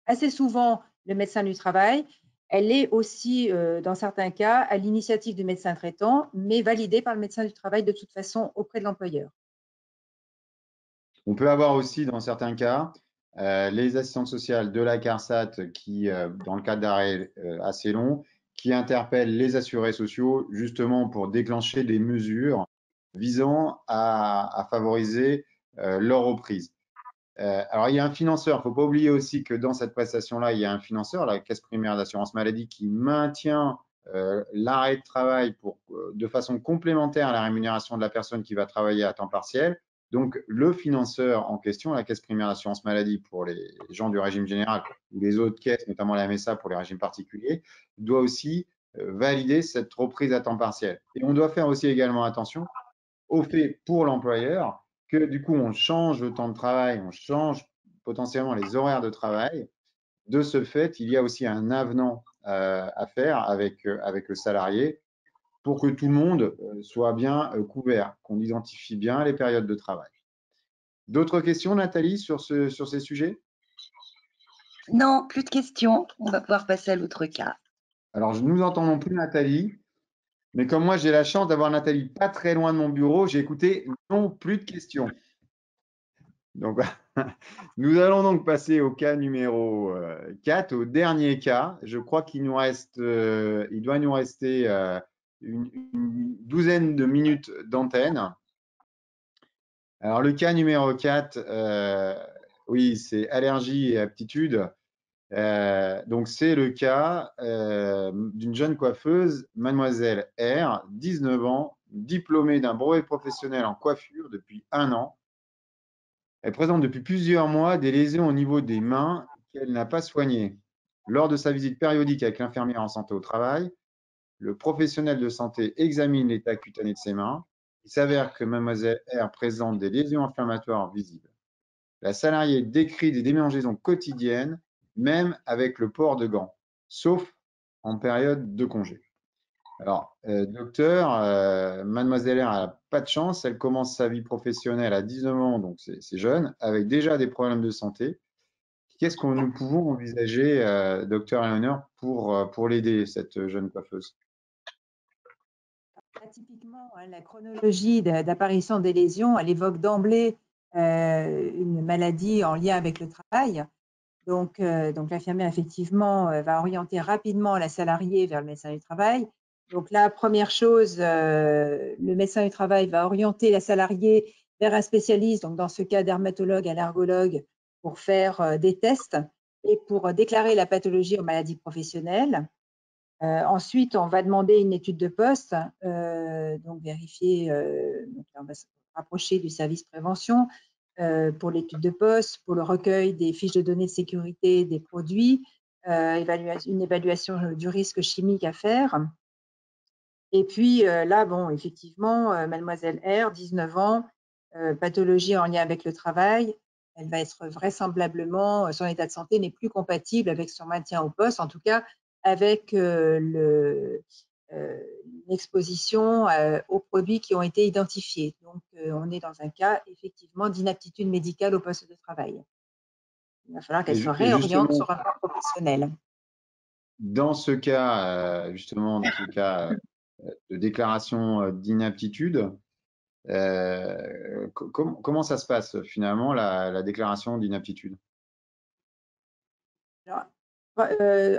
assez souvent le médecin du travail. Elle est aussi, dans certains cas, à l'initiative du médecin traitant, mais validée par le médecin du travail de toute façon auprès de l'employeur. On peut avoir aussi, dans certains cas, les assistantes sociales de la CARSAT qui, dans le cadre d'arrêt assez long, qui interpellent les assurés sociaux justement pour déclencher des mesures visant à favoriser leur reprise. Alors, il y a un financeur. Il ne faut pas oublier aussi que dans cette prestation-là, il y a un financeur, la Caisse primaire d'assurance maladie, qui maintient l'arrêt de travail de façon complémentaire à la rémunération de la personne qui va travailler à temps partiel. Donc, le financeur en question, la Caisse primaire d'assurance maladie pour les gens du régime général ou les autres caisses, notamment la MSA pour les régimes particuliers, doit aussi valider cette reprise à temps partiel. Et on doit faire aussi également attention au fait pour l'employeur que du coup, on change le temps de travail, on change potentiellement les horaires de travail. De ce fait, il y a aussi un avenant à faire avec le salarié pour que tout le monde soit bien couvert, qu'on identifie bien les périodes de travail. D'autres questions, Nathalie, sur ces sujets? Non, plus de questions. On va pouvoir passer à l'autre cas. Alors, nous n'entendons plus Nathalie, mais comme moi, j'ai la chance d'avoir Nathalie pas très loin de mon bureau, j'ai écouté non plus de questions. Donc, nous allons donc passer au cas numéro 4, au dernier cas. Je crois qu'il nous reste, il doit nous rester une douzaine de minutes d'antenne. Alors, le cas numéro 4, oui, c'est allergie et aptitude. Donc, c'est le cas d'une jeune coiffeuse, mademoiselle R, 19 ans, diplômée d'un brevet professionnel en coiffure depuis 1 an. Elle présente depuis plusieurs mois des lésions au niveau des mains qu'elle n'a pas soignées. Lors de sa visite périodique avec l'infirmière en santé au travail, le professionnel de santé examine l'état cutané de ses mains. Il s'avère que mademoiselle R présente des lésions inflammatoires visibles. La salariée décrit des démangeaisons quotidiennes, même avec le port de gants, sauf en période de congé. Alors, docteur, mademoiselle R n'a pas de chance, elle commence sa vie professionnelle à 19 ans, donc c'est jeune, avec déjà des problèmes de santé qu'est-ce que nous pouvons envisager, docteur Eleonore, pour l'aider, cette jeune coiffeuse? Typiquement, hein, la chronologie d'apparition des lésions, elle évoque d'emblée une maladie en lien avec le travail. Donc l'infirmière, effectivement, va orienter rapidement la salariée vers le médecin du travail. Donc la première chose, le médecin du travail va orienter la salariée vers un spécialiste, donc dans ce cas dermatologue, allergologue, pour faire des tests et pour déclarer la pathologie aux maladies professionnelles. Ensuite, on va demander une étude de poste, donc vérifier, donc on va se rapprocher du service prévention pour l'étude de poste, pour le recueil des fiches de données de sécurité des produits, une évaluation du risque chimique à faire. Et puis là, bon, effectivement, mademoiselle R, 19 ans, pathologie en lien avec le travail, elle va être vraisemblablement, son état de santé n'est plus compatible avec son maintien au poste, en tout cas avec l'exposition aux produits qui ont été identifiés. Donc, on est dans un cas effectivement d'inaptitude médicale au poste de travail. Il va falloir qu'elle se réoriente sur un plan professionnel. Dans ce cas, justement, dans ce cas de déclaration d'inaptitude, comment ça se passe finalement, la déclaration d'inaptitude?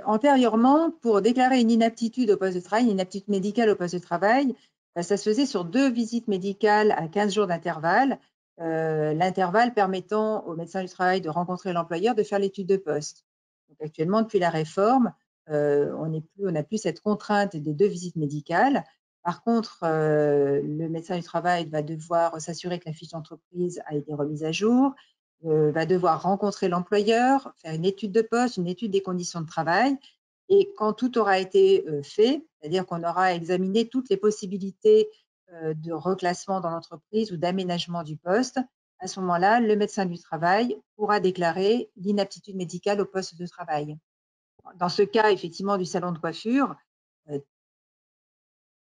Antérieurement, pour déclarer une inaptitude au poste de travail, une inaptitude médicale au poste de travail, ça se faisait sur 2 visites médicales à 15 jours d'intervalle, l'intervalle permettant au médecin du travail de rencontrer l'employeur, de faire l'étude de poste. Donc, actuellement, depuis la réforme, on n'a plus cette contrainte des 2 visites médicales. Par contre, le médecin du travail va devoir s'assurer que la fiche d'entreprise a été remise à jour, va devoir rencontrer l'employeur, faire une étude de poste, une étude des conditions de travail. Et quand tout aura été fait, c'est-à-dire qu'on aura examiné toutes les possibilités de reclassement dans l'entreprise ou d'aménagement du poste, à ce moment-là, le médecin du travail pourra déclarer l'inaptitude médicale au poste de travail. Dans ce cas, effectivement, du salon de coiffure,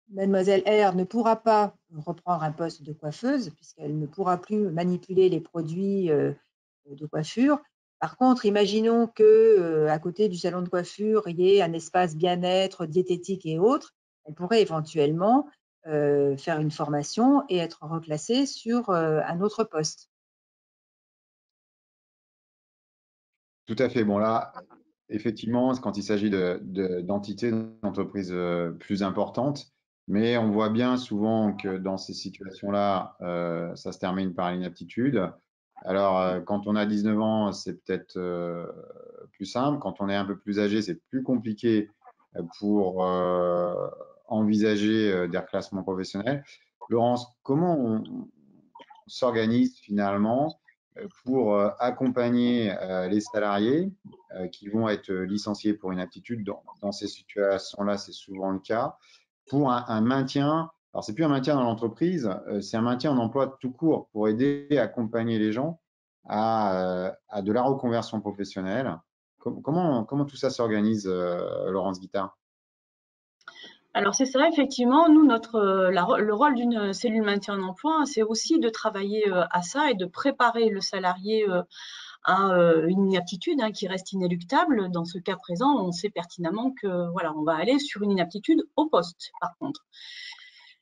mademoiselle R ne pourra pas reprendre un poste de coiffeuse puisqu'elle ne pourra plus manipuler les produits de coiffure. Par contre, imaginons que à côté du salon de coiffure, il y ait un espace bien-être, diététique et autres. Elle pourrait éventuellement faire une formation et être reclassée sur un autre poste. Tout à fait. Bon, là, effectivement, quand il s'agit d'entités, d'entreprises plus importantes, mais on voit bien souvent que dans ces situations-là, ça se termine par l'inaptitude. Alors, quand on a 19 ans, c'est peut-être plus simple. Quand on est un peu plus âgé, c'est plus compliqué pour envisager des reclassements professionnels. Laurence, comment on s'organise finalement pour accompagner les salariés qui vont être licenciés pour inaptitude? Dans ces situations-là, c'est souvent le cas, pour un maintien. Alors, c'est plus un maintien dans l'entreprise, c'est un maintien en emploi tout court pour aider à accompagner les gens à de la reconversion professionnelle. Comment tout ça s'organise, Laurence Guittard? Alors c'est ça, effectivement, nous, le rôle d'une cellule maintien en emploi, c'est aussi de travailler à ça et de préparer le salarié à une inaptitude qui reste inéluctable. Dans ce cas présent, on sait pertinemment que voilà, on va aller sur une inaptitude au poste, par contre.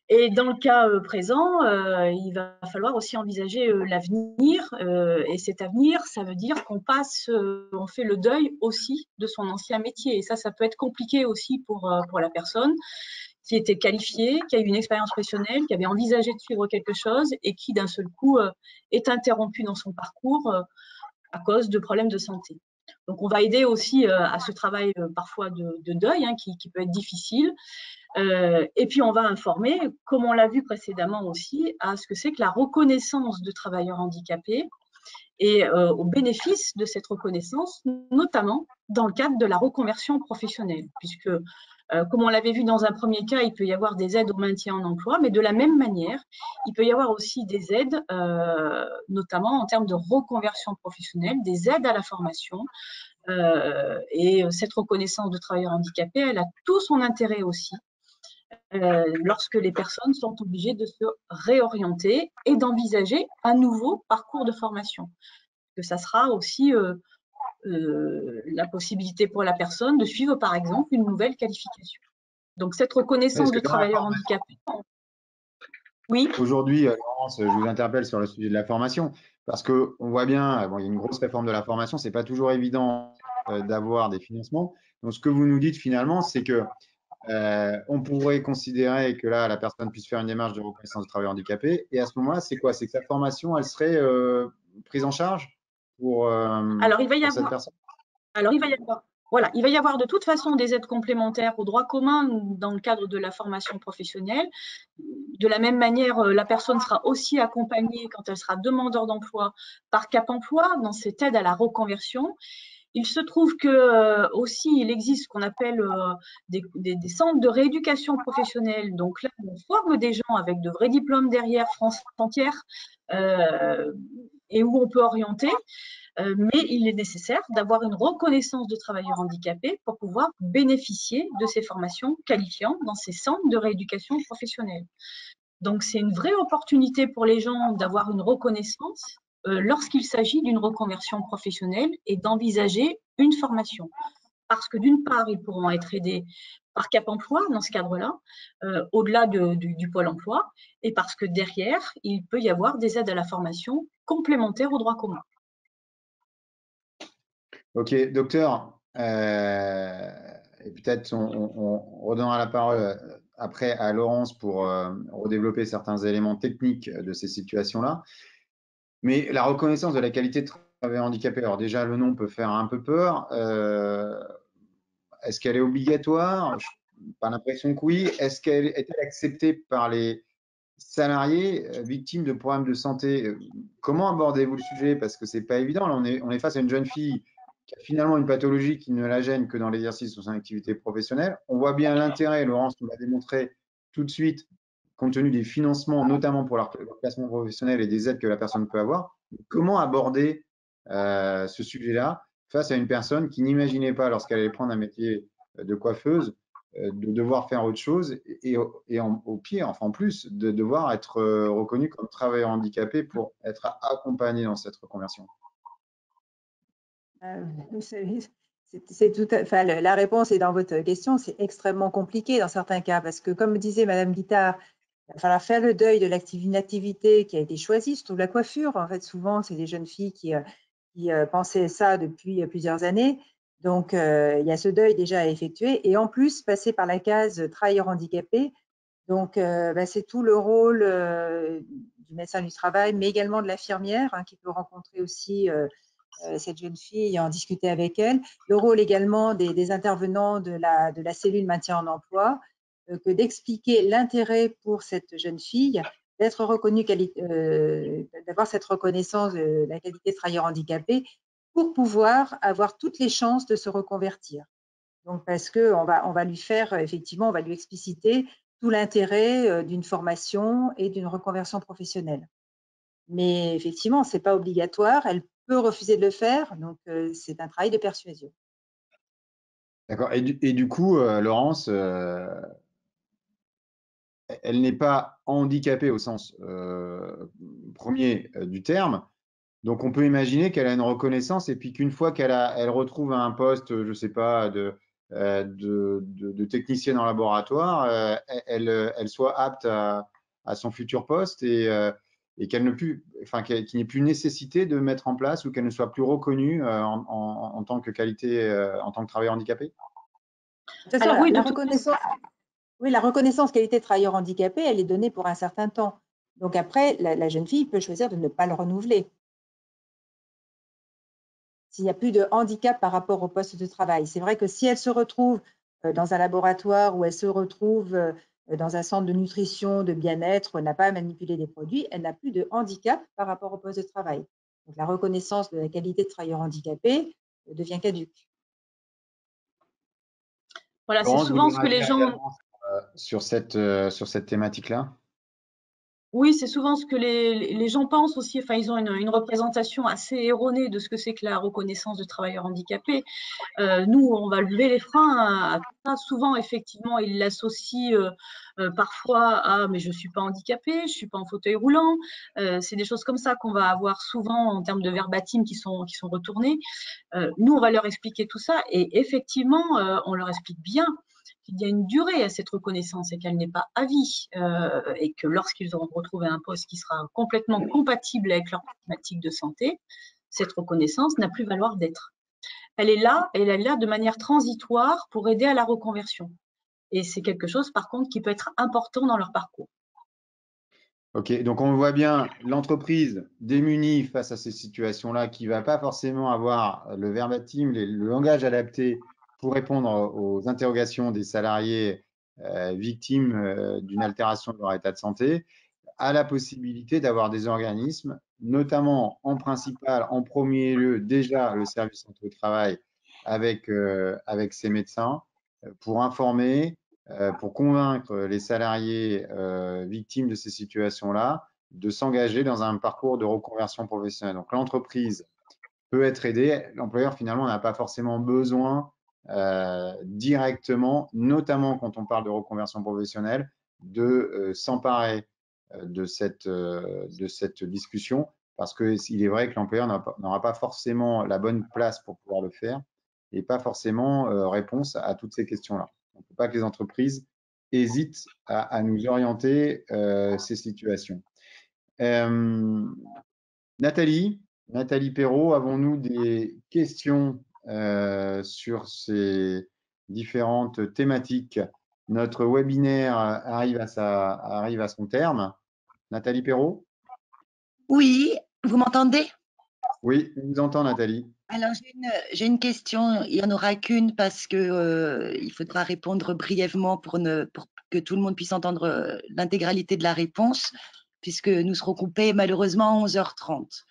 Et dans le cas présent, il va falloir aussi envisager l'avenir. Et cet avenir, ça veut dire qu'on on fait le deuil aussi de son ancien métier. Et ça peut être compliqué aussi pour la personne qui était qualifiée, qui a eu une expérience professionnelle, qui avait envisagé de suivre quelque chose et qui d'un seul coup est interrompue dans son parcours à cause de problèmes de santé. Donc on va aider aussi à ce travail parfois de deuil qui peut être difficile. Et puis on va informer, comme on l'a vu précédemment aussi, à ce que c'est que la reconnaissance de travailleurs handicapés et au bénéfice de cette reconnaissance, notamment dans le cadre de la reconversion professionnelle, puisque comme on l'avait vu dans un premier cas, il peut y avoir des aides au maintien en emploi, mais de la même manière, il peut y avoir aussi des aides, notamment en termes de reconversion professionnelle, des aides à la formation. Et cette reconnaissance de travailleurs handicapés, elle a tout son intérêt aussi lorsque les personnes sont obligées de se réorienter et d'envisager un nouveau parcours de formation. Que ça sera aussi la possibilité pour la personne de suivre, par exemple, une nouvelle qualification. Donc, cette reconnaissance de travailleur handicapé. Oui. Aujourd'hui, Laurence, je vous interpelle sur le sujet de la formation, parce qu'on voit bien, bon, il y a une grosse réforme de la formation, c'est pas toujours évident d'avoir des financements. Donc, ce que vous nous dites finalement, c'est que on pourrait considérer que là, la personne puisse faire une démarche de reconnaissance de travailleur handicapé, et à ce moment-là, c'est quoi? C'est que sa formation, elle serait prise en charge pour, Alors, il va y pour cette avoir. personne? Alors, il va y avoir. Voilà, il va y avoir de toute façon des aides complémentaires au droit commun dans le cadre de la formation professionnelle. De la même manière, la personne sera aussi accompagnée quand elle sera demandeur d'emploi par Cap Emploi dans cette aide à la reconversion. Il se trouve que aussi il existe ce qu'on appelle des centres de rééducation professionnelle. Donc là, on forme des gens avec de vrais diplômes derrière, France entière, et où on peut orienter. Mais il est nécessaire d'avoir une reconnaissance de travailleur handicapé pour pouvoir bénéficier de ces formations qualifiantes dans ces centres de rééducation professionnelle. Donc, c'est une vraie opportunité pour les gens d'avoir une reconnaissance lorsqu'il s'agit d'une reconversion professionnelle et d'envisager une formation. Parce que d'une part, ils pourront être aidés par Cap Emploi dans ce cadre-là, au-delà du Pôle emploi, et parce que derrière, il peut y avoir des aides à la formation complémentaires au droit commun. Ok, docteur, et peut-être on redonnera la parole après à Laurence pour redévelopper certains éléments techniques de ces situations-là. Mais la reconnaissance de la qualité de travailleur handicapé, alors déjà le nom peut faire un peu peur. Est-ce qu'elle est obligatoire? Je n'ai pas l'impression que oui. Est-ce qu'elle est-elle acceptée par les salariés victimes de problèmes de santé? Comment abordez-vous le sujet? Parce que c'est pas évident. Là, on est face à une jeune fille qui a finalement une pathologie qui ne la gêne que dans l'exercice de son activité professionnelle. On voit bien l'intérêt, Laurence nous l'a démontré tout de suite, compte tenu des financements, notamment pour leur placement professionnel et des aides que la personne peut avoir. Comment aborder ce sujet-là face à une personne qui n'imaginait pas, lorsqu'elle allait prendre un métier de coiffeuse, de devoir faire autre chose et au pire, enfin en plus, de devoir être reconnu comme travailleur handicapé pour être accompagné dans cette reconversion? Enfin, la réponse est dans votre question, c'est extrêmement compliqué dans certains cas parce que, comme disait Madame Guittard, il va falloir faire le deuil de une activité qui a été choisie, surtout la coiffure. En fait, souvent, c'est des jeunes filles qui pensaient ça depuis plusieurs années. Donc, il y a ce deuil déjà à effectuer et en plus, passer par la case travailleur handicapé. Donc, c'est tout le rôle du médecin du travail, mais également de l'infirmière qui peut rencontrer aussi cette jeune fille et en discuter avec elle. Le rôle également des intervenants de la cellule maintien en emploi, que d'expliquer l'intérêt pour cette jeune fille d'être reconnue, d'avoir cette reconnaissance de la qualité de travailleur handicapé pour pouvoir avoir toutes les chances de se reconvertir. Donc, parce qu'on va lui faire, effectivement, on va lui expliciter tout l'intérêt d'une formation et d'une reconversion professionnelle. Mais effectivement, ce n'est pas obligatoire. Elle peut refuser de le faire. Donc, c'est un travail de persuasion. D'accord. Et du coup, Laurence, elle n'est pas handicapée au sens premier du terme. Donc, on peut imaginer qu'elle a une reconnaissance et puis qu'une fois elle retrouve un poste, je ne sais pas, de technicienne en laboratoire, elle soit apte à son futur poste et qu'elle ne plus, enfin, qu'il n'y ait plus nécessité de mettre en place ou qu'elle ne soit plus reconnue en tant que qualité, en tant que travailleur handicapé. De toute façon, la reconnaissance qualité de travailleur handicapé, elle est donnée pour un certain temps. Donc après, la jeune fille peut choisir de ne pas le renouveler. S'il n'y a plus de handicap par rapport au poste de travail. C'est vrai que si elle se retrouve dans un laboratoire ou elle se retrouve dans un centre de nutrition, de bien-être, n'a pas à manipuler des produits, elle n'a plus de handicap par rapport au poste de travail. Donc la reconnaissance de la qualité de travailleur handicapé devient caduque. Voilà, c'est souvent ce que les gens… sur cette thématique-là? Oui, c'est souvent ce que les gens pensent aussi. Enfin, ils ont une représentation assez erronée de ce que c'est que la reconnaissance de travailleurs handicapés. Nous, on va lever les freins à ça. Souvent, effectivement, ils l'associent parfois à mais je suis pas handicapé, je suis pas en fauteuil roulant. C'est des choses comme ça qu'on va avoir souvent en termes de verbatim qui sont retournés. Nous, on va leur expliquer tout ça et effectivement, on leur explique bien qu'il y a une durée à cette reconnaissance et qu'elle n'est pas à vie et que lorsqu'ils auront retrouvé un poste qui sera complètement compatible avec leur problématique de santé, cette reconnaissance n'a plus valeur d'être. Elle est là de manière transitoire pour aider à la reconversion. Et c'est quelque chose, par contre, qui peut être important dans leur parcours. Ok, donc on voit bien l'entreprise démunie face à ces situations-là qui va pas forcément avoir le verbatim, le langage adapté pour répondre aux interrogations des salariés victimes d'une altération de leur état de santé, a la possibilité d'avoir des organismes, notamment en principal, en premier lieu, déjà le service santé au travail avec ses médecins, pour informer, pour convaincre les salariés victimes de ces situations-là de s'engager dans un parcours de reconversion professionnelle. Donc l'entreprise peut être aidée, l'employeur finalement n'a pas forcément besoin directement, notamment quand on parle de reconversion professionnelle, de s'emparer de cette discussion, parce qu'il est vrai que l'employeur n'aura pas forcément la bonne place pour pouvoir le faire et pas forcément réponse à toutes ces questions-là. Il ne faut pas que les entreprises hésitent à nous orienter ces situations. Nathalie Perrault, avons-nous des questions sur ces différentes thématiques? Notre webinaire arrive à son terme. Nathalie Perrault? Oui, vous m'entendez? Oui, on vous entend, Nathalie. Alors, j'ai une question. Il n'y en aura qu'une parce que il faudra répondre brièvement pour que tout le monde puisse entendre l'intégralité de la réponse, puisque nous serons coupés malheureusement à 11h30.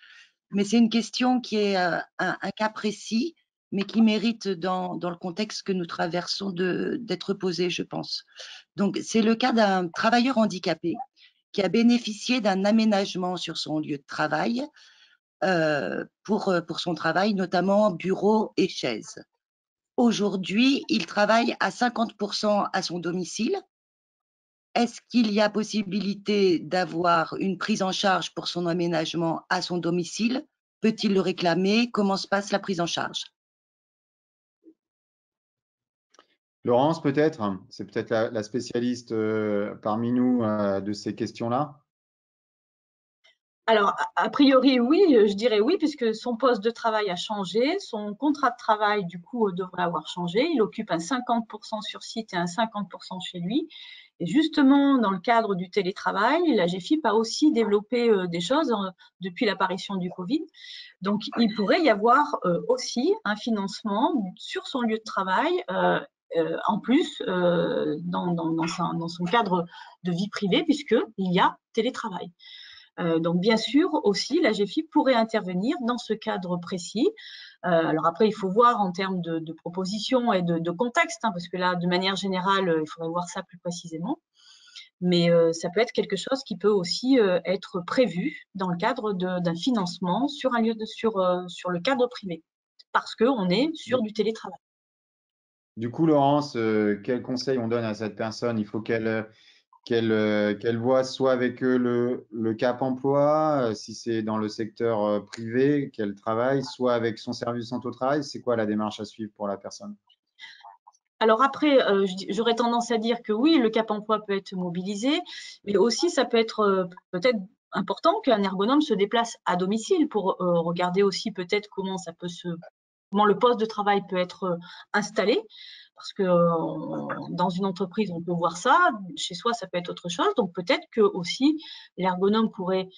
Mais c'est une question qui est un cas précis, mais qui mérite dans le contexte que nous traversons d'être posée, je pense. Donc, c'est le cas d'un travailleur handicapé qui a bénéficié d'un aménagement sur son lieu de travail pour son travail, notamment bureau et chaises. Aujourd'hui, il travaille à 50% à son domicile. Est-ce qu'il y a possibilité d'avoir une prise en charge pour son aménagement à son domicile? Peut-il le réclamer? Comment se passe la prise en charge? Laurence, peut-être? C'est peut-être la spécialiste parmi nous de ces questions-là. Alors, a priori, oui, je dirais oui, puisque son poste de travail a changé, son contrat de travail, du coup, devrait avoir changé. Il occupe un 50% sur site et un 50% chez lui. Et justement, dans le cadre du télétravail, la GFIP a aussi développé des choses depuis l'apparition du Covid. Donc, il pourrait y avoir aussi un financement sur son lieu de travail, en plus, dans son cadre de vie privée, puisqu'il y a télétravail. Donc, bien sûr, aussi, la GFIP pourrait intervenir dans ce cadre précis. Alors après, il faut voir en termes de propositions et de contexte, hein, parce que là, de manière générale, il faudrait voir ça plus précisément. Mais ça peut être quelque chose qui peut aussi être prévu dans le cadre d'un financement sur sur le cadre privé, parce qu'on est sur du télétravail. Du coup, Laurence, quel conseil on donne à cette personne? Il faut qu'elle voit soit avec le Cap emploi, si c'est dans le secteur privé qu'elle travaille, soit avec son service santé au travail. C'est quoi la démarche à suivre pour la personne? Alors après, j'aurais tendance à dire que oui, le Cap emploi peut être mobilisé, mais aussi ça peut être peut-être important qu'un ergonome se déplace à domicile pour regarder aussi peut-être comment le poste de travail peut être installé. Parce que dans une entreprise, on peut voir ça, chez soi, ça peut être autre chose. Donc peut-être que aussi l'ergonome pourrait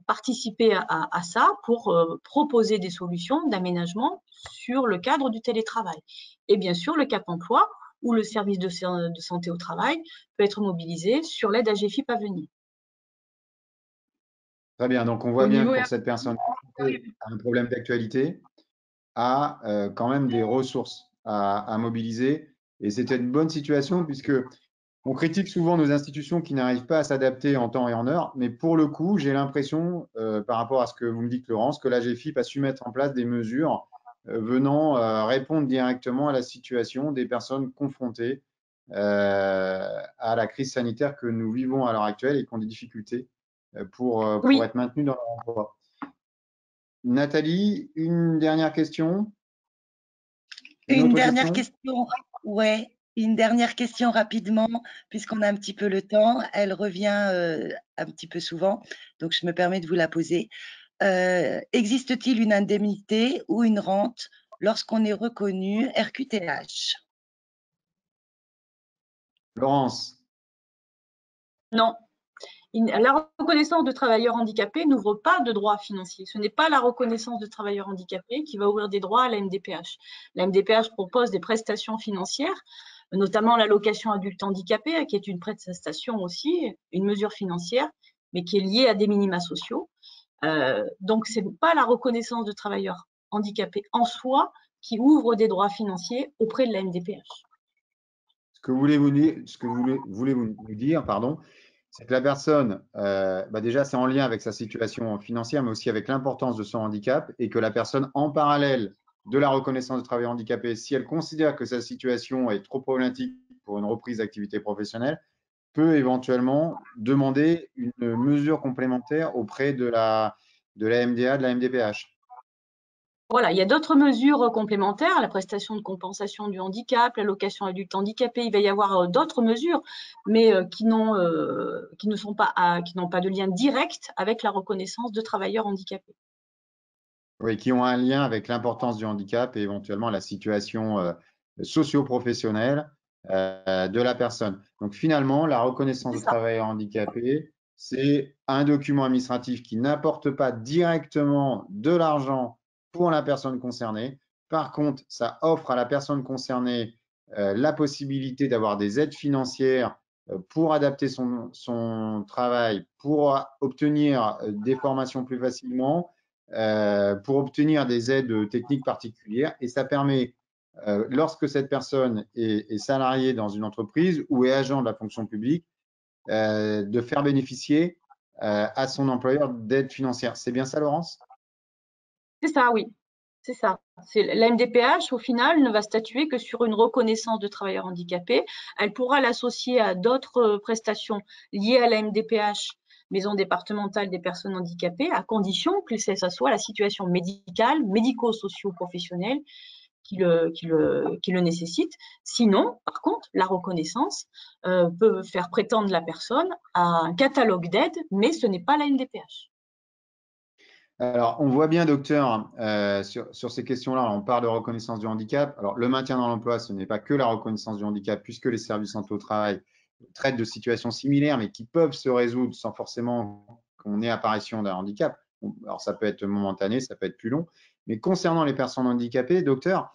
participer à ça pour proposer des solutions d'aménagement sur le cadre du télétravail. Et bien sûr, le Cap emploi ou le service de santé au travail peut être mobilisé sur l'aide à GFIP à venir. Très bien. Donc, on voit Au bien niveau que pour cette personne qui a un problème d'actualité, a quand même des ressources à mobiliser. Et c'était une bonne situation puisque On critique souvent nos institutions qui n'arrivent pas à s'adapter en temps et en heure, mais pour le coup, j'ai l'impression, par rapport à ce que vous me dites, Laurence, que la GFIP a su mettre en place des mesures venant répondre directement à la situation des personnes confrontées à la crise sanitaire que nous vivons à l'heure actuelle et qui ont des difficultés pour Oui, être maintenues dans leur emploi. Nathalie, une dernière question? Une Une autre dernière question? question, ouais, une dernière question rapidement, puisqu'on a un petit peu le temps. Elle revient un petit peu souvent, donc je me permets de vous la poser. Existe-t-il une indemnité ou une rente lorsqu'on est reconnu RQTH? Laurence? non. La reconnaissance de travailleurs handicapés n'ouvre pas de droits financiers. Ce n'est pas la reconnaissance de travailleurs handicapés qui va ouvrir des droits à la MDPH. La MDPH propose des prestations financières, notamment l'allocation adulte handicapé, qui est une prestation aussi, une mesure financière, mais qui est liée à des minima sociaux. Donc, ce n'est pas la reconnaissance de travailleurs handicapés en soi qui ouvre des droits financiers auprès de la MDPH. Ce que voulez-vous dire, voulez-vous nous dire, pardon, c'est que la personne, déjà, c'est en lien avec sa situation financière, mais aussi avec l'importance de son handicap, et que la personne, en parallèle de la reconnaissance de travailleur handicapé, si elle considère que sa situation est trop problématique pour une reprise d'activité professionnelle, peut éventuellement demander une mesure complémentaire auprès de la MDA, de la MDPH. Voilà, il y a d'autres mesures complémentaires, la prestation de compensation du handicap, l'allocation adulte handicapé, il va y avoir d'autres mesures, mais qui n'ont pas de lien direct avec la reconnaissance de travailleurs handicapés. Oui, qui ont un lien avec l'importance du handicap et éventuellement la situation socio-professionnelle de la personne. Donc finalement, la reconnaissance de travailleur handicapé, c'est un document administratif qui n'apporte pas directement de l'argent pour la personne concernée. Par contre, ça offre à la personne concernée la possibilité d'avoir des aides financières pour adapter son travail, pour obtenir des formations plus facilement, pour obtenir des aides techniques particulières. Et ça permet, lorsque cette personne est salariée dans une entreprise ou est agent de la fonction publique, de faire bénéficier à son employeur d'aides financières. C'est bien ça, Laurence? C'est ça, oui. C'est ça. La MDPH, au final, ne va statuer que sur une reconnaissance de travailleurs handicapés. Elle pourra l'associer à d'autres prestations liées à la MDPH, Maison départementale des personnes handicapées, à condition que ça soit la situation médicale, médico-socio-professionnelle qui le nécessite. Sinon, par contre, la reconnaissance peut faire prétendre la personne à un catalogue d'aides, mais ce n'est pas la MDPH. Alors, on voit bien, docteur, sur ces questions-là, on parle de reconnaissance du handicap. Alors, le maintien dans l'emploi, ce n'est pas que la reconnaissance du handicap, puisque les services santé au travail traitent de situations similaires, mais qui peuvent se résoudre sans forcément qu'on ait apparition d'un handicap. Alors, ça peut être momentané, ça peut être plus long. Mais concernant les personnes handicapées, docteur,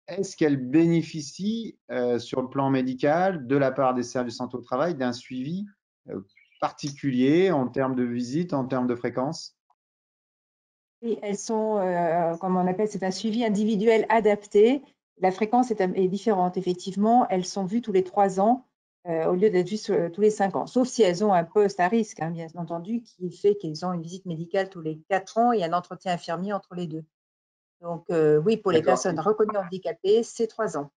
est-ce qu'elles bénéficient sur le plan médical, de la part des services santé au travail, d'un suivi particulier en termes de visite, en termes de fréquence? Oui, elles sont, comme on appelle, c'est un suivi individuel adapté. La fréquence est différente, effectivement. Elles sont vues tous les 3 ans au lieu d'être vues tous les 5 ans, sauf si elles ont un poste à risque, hein, bien entendu, qui fait qu'elles ont une visite médicale tous les 4 ans et un entretien infirmier entre les deux. Donc, oui, pour les personnes reconnues handicapées, c'est 3 ans.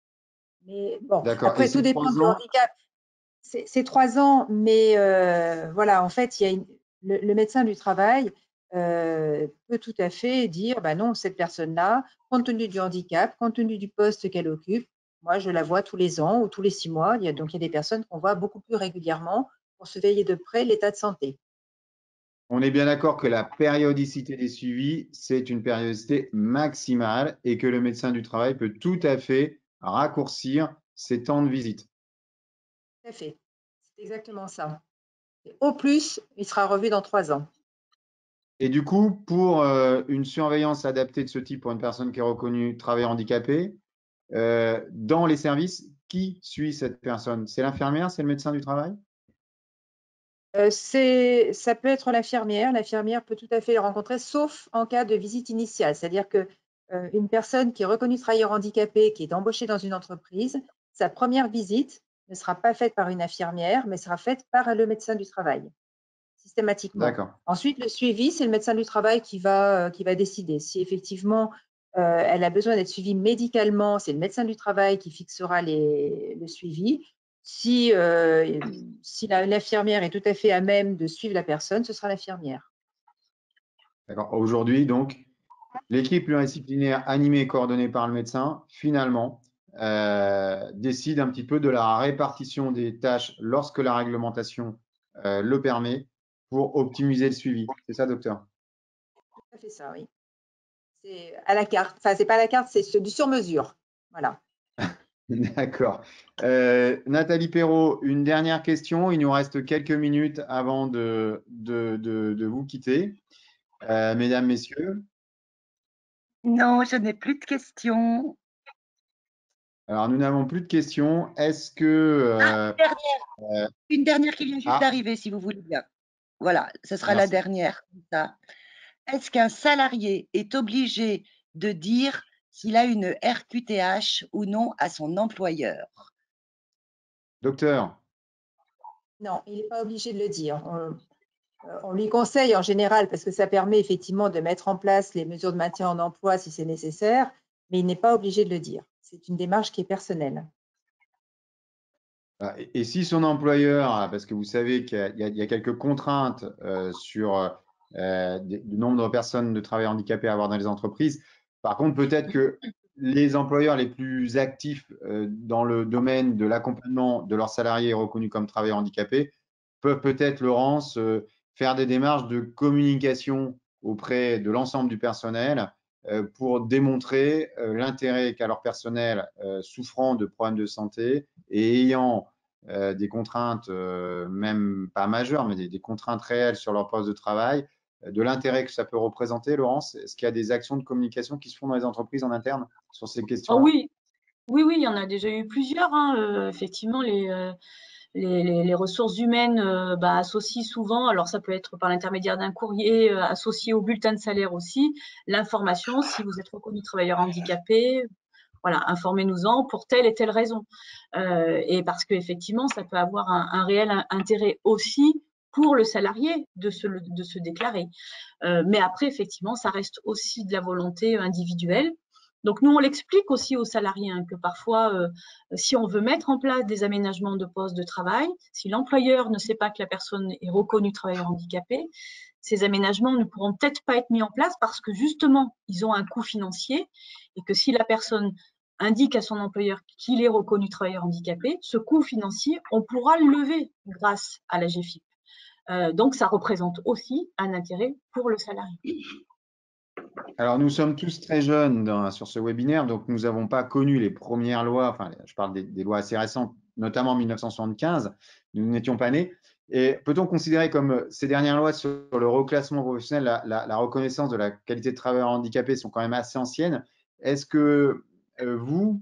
Mais bon, après, tout dépend du handicap. C'est 3 ans, mais voilà, en fait, il y a le médecin du travail peut tout à fait dire, bah non, cette personne-là, compte tenu du handicap, compte tenu du poste qu'elle occupe, moi, je la vois tous les ans ou tous les 6 mois. Donc, il y a des personnes qu'on voit beaucoup plus régulièrement pour surveiller de près l'état de santé. On est bien d'accord que la périodicité des suivis, c'est une périodicité maximale et que le médecin du travail peut tout à fait raccourcir ses temps de visite. Tout à fait. C'est exactement ça. Et au plus, il sera revu dans 3 ans. Et du coup, pour une surveillance adaptée de ce type pour une personne qui est reconnue travailleur handicapé, dans les services, qui suit cette personne? C'est l'infirmière, c'est le médecin du travail? Ça peut être l'infirmière. L'infirmière peut tout à fait le rencontrer, sauf en cas de visite initiale. C'est-à-dire que une personne qui est reconnue travailleur handicapé, qui est embauchée dans une entreprise, sa première visite, ne sera pas faite par une infirmière, mais sera faite par le médecin du travail, systématiquement. D'accord. Ensuite, le suivi, c'est le médecin du travail qui va décider. Si effectivement, elle a besoin d'être suivie médicalement, c'est le médecin du travail qui fixera le suivi. Si l'infirmière est tout à fait à même de suivre la personne, ce sera l'infirmière. D'accord. Aujourd'hui, donc, l'équipe pluridisciplinaire animée et coordonnée par le médecin, finalement, décide un petit peu de la répartition des tâches lorsque la réglementation le permet pour optimiser le suivi. C'est ça, docteur? Tout à fait ça, oui. C'est à la carte. Enfin, c'est pas à la carte, c'est du sur-mesure. Voilà. D'accord. Nathalie Perrault, une dernière question. Il nous reste quelques minutes avant de vous quitter. Mesdames, messieurs. Non, je n'ai plus de questions. Alors, nous n'avons plus de questions. Est-ce que… Une dernière qui vient juste Ah. d'arriver, si vous voulez bien. Voilà, ce sera Merci. la dernière. Est-ce qu'un salarié est obligé de dire s'il a une RQTH ou non à son employeur? Docteur. Non, il n'est pas obligé de le dire. On lui conseille en général parce que ça permet effectivement de mettre en place les mesures de maintien en emploi si c'est nécessaire, mais il n'est pas obligé de le dire. C'est une démarche qui est personnelle. Et si son employeur, parce que vous savez qu'il y a quelques contraintes sur le nombre de personnes de travailleurs handicapés à avoir dans les entreprises, par contre, peut-être que les employeurs les plus actifs dans le domaine de l'accompagnement de leurs salariés reconnus comme travailleurs handicapés peuvent peut-être, Laurence, faire des démarches de communication auprès de l'ensemble du personnel pour démontrer l'intérêt qu'a leur personnel souffrant de problèmes de santé et ayant des contraintes, même pas majeures, mais des contraintes réelles sur leur poste de travail, de l'intérêt que ça peut représenter, Laurence. Est-ce qu'il y a des actions de communication qui se font dans les entreprises en interne sur ces questions-là? Oui, il y en a déjà eu plusieurs. Effectivement, les ressources humaines associent souvent, alors ça peut être par l'intermédiaire d'un courrier associé au bulletin de salaire aussi, l'information, si vous êtes reconnu travailleur handicapé, voilà, informez-nous-en pour telle et telle raison. Et parce qu'effectivement, ça peut avoir un réel intérêt aussi pour le salarié de se déclarer. Mais après, effectivement, ça reste aussi de la volonté individuelle. Donc, nous, on l'explique aussi aux salariés que parfois, si on veut mettre en place des aménagements de poste de travail, si l'employeur ne sait pas que la personne est reconnue travailleur handicapé, ces aménagements ne pourront peut-être pas être mis en place parce que justement, ils ont un coût financier et que si la personne indique à son employeur qu'il est reconnu travailleur handicapé, ce coût financier, on pourra le lever grâce à la GFIP. Donc, ça représente aussi un intérêt pour le salarié. Alors, nous sommes tous très jeunes sur ce webinaire, donc nous n'avons pas connu les premières lois, enfin, je parle des lois assez récentes, notamment en 1975, nous n'étions pas nés. Et peut-on considérer comme ces dernières lois sur le reclassement professionnel, la reconnaissance de la qualité de travailleur handicapé sont quand même assez anciennes? Est-ce que vous,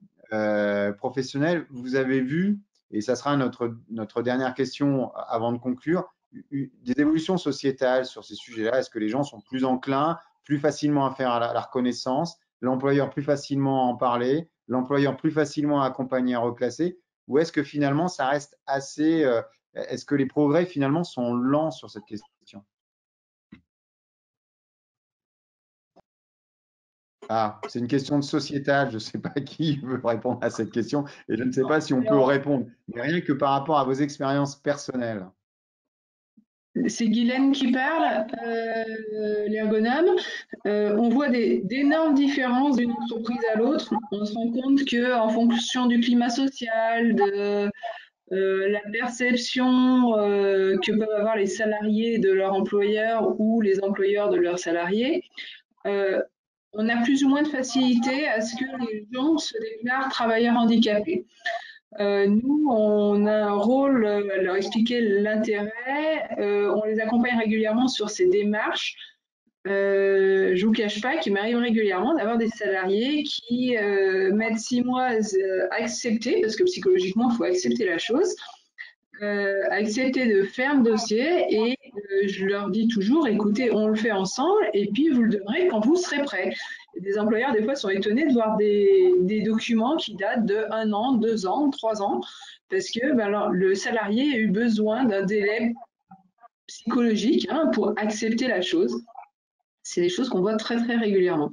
professionnels, vous avez vu, et ça sera notre dernière question avant de conclure, des évolutions sociétales sur ces sujets-là? Est-ce que les gens sont plus enclins, plus facilement à faire la reconnaissance, l'employeur plus facilement à en parler, l'employeur plus facilement à accompagner, à reclasser, ou est-ce que finalement ça reste assez… est-ce que les progrès finalement sont lents sur cette question? Ah, c'est une question de sociétale, je ne sais pas qui veut répondre à cette question et je ne sais pas si on peut répondre, mais rien que par rapport à vos expériences personnelles. C'est Guylaine qui parle, l'ergonome. On voit d'énormes différences d'une entreprise à l'autre. On se rend compte qu'en fonction du climat social, de la perception que peuvent avoir les salariés de leur employeur ou les employeurs de leurs salariés, on a plus ou moins de facilité à ce que les gens se déclarent travailleurs handicapés. Nous, on a un rôle à leur expliquer l'intérêt. On les accompagne régulièrement sur ces démarches. Je ne vous cache pas qu'il m'arrive régulièrement d'avoir des salariés qui mettent 6 mois à accepter, parce que psychologiquement, il faut accepter la chose, accepter de faire un dossier et je leur dis toujours, écoutez, on le fait ensemble et puis vous le donnerez quand vous serez prêts. Et des employeurs, des fois, sont étonnés de voir des documents qui datent de 1 an, 2 ans, 3 ans, parce que le salarié a eu besoin d'un délai psychologique pour accepter la chose. C'est des choses qu'on voit très, très régulièrement.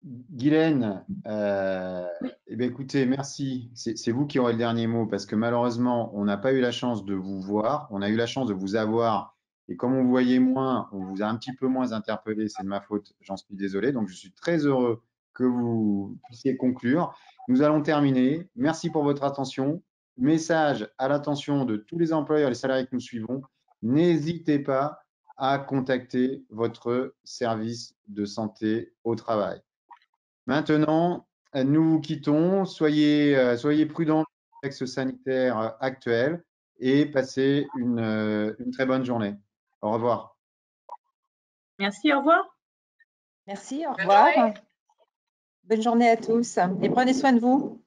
Guylaine, eh bien, écoutez, merci. C'est vous qui aurez le dernier mot parce que malheureusement, on n'a pas eu la chance de vous voir. On a eu la chance de vous avoir. Et comme on vous voyait moins, on vous a un petit peu moins interpellé. C'est de ma faute. J'en suis désolé. Donc, je suis très heureux que vous puissiez conclure. Nous allons terminer. Merci pour votre attention. Message à l'attention de tous les employeurs et les salariés que nous suivons. N'hésitez pas à contacter votre service de santé au travail. Maintenant, nous vous quittons. Soyez prudents dans le contexte sanitaire actuel et passez une très bonne journée. Au revoir. Merci, au revoir. Merci, au revoir. Bonne journée à tous et prenez soin de vous.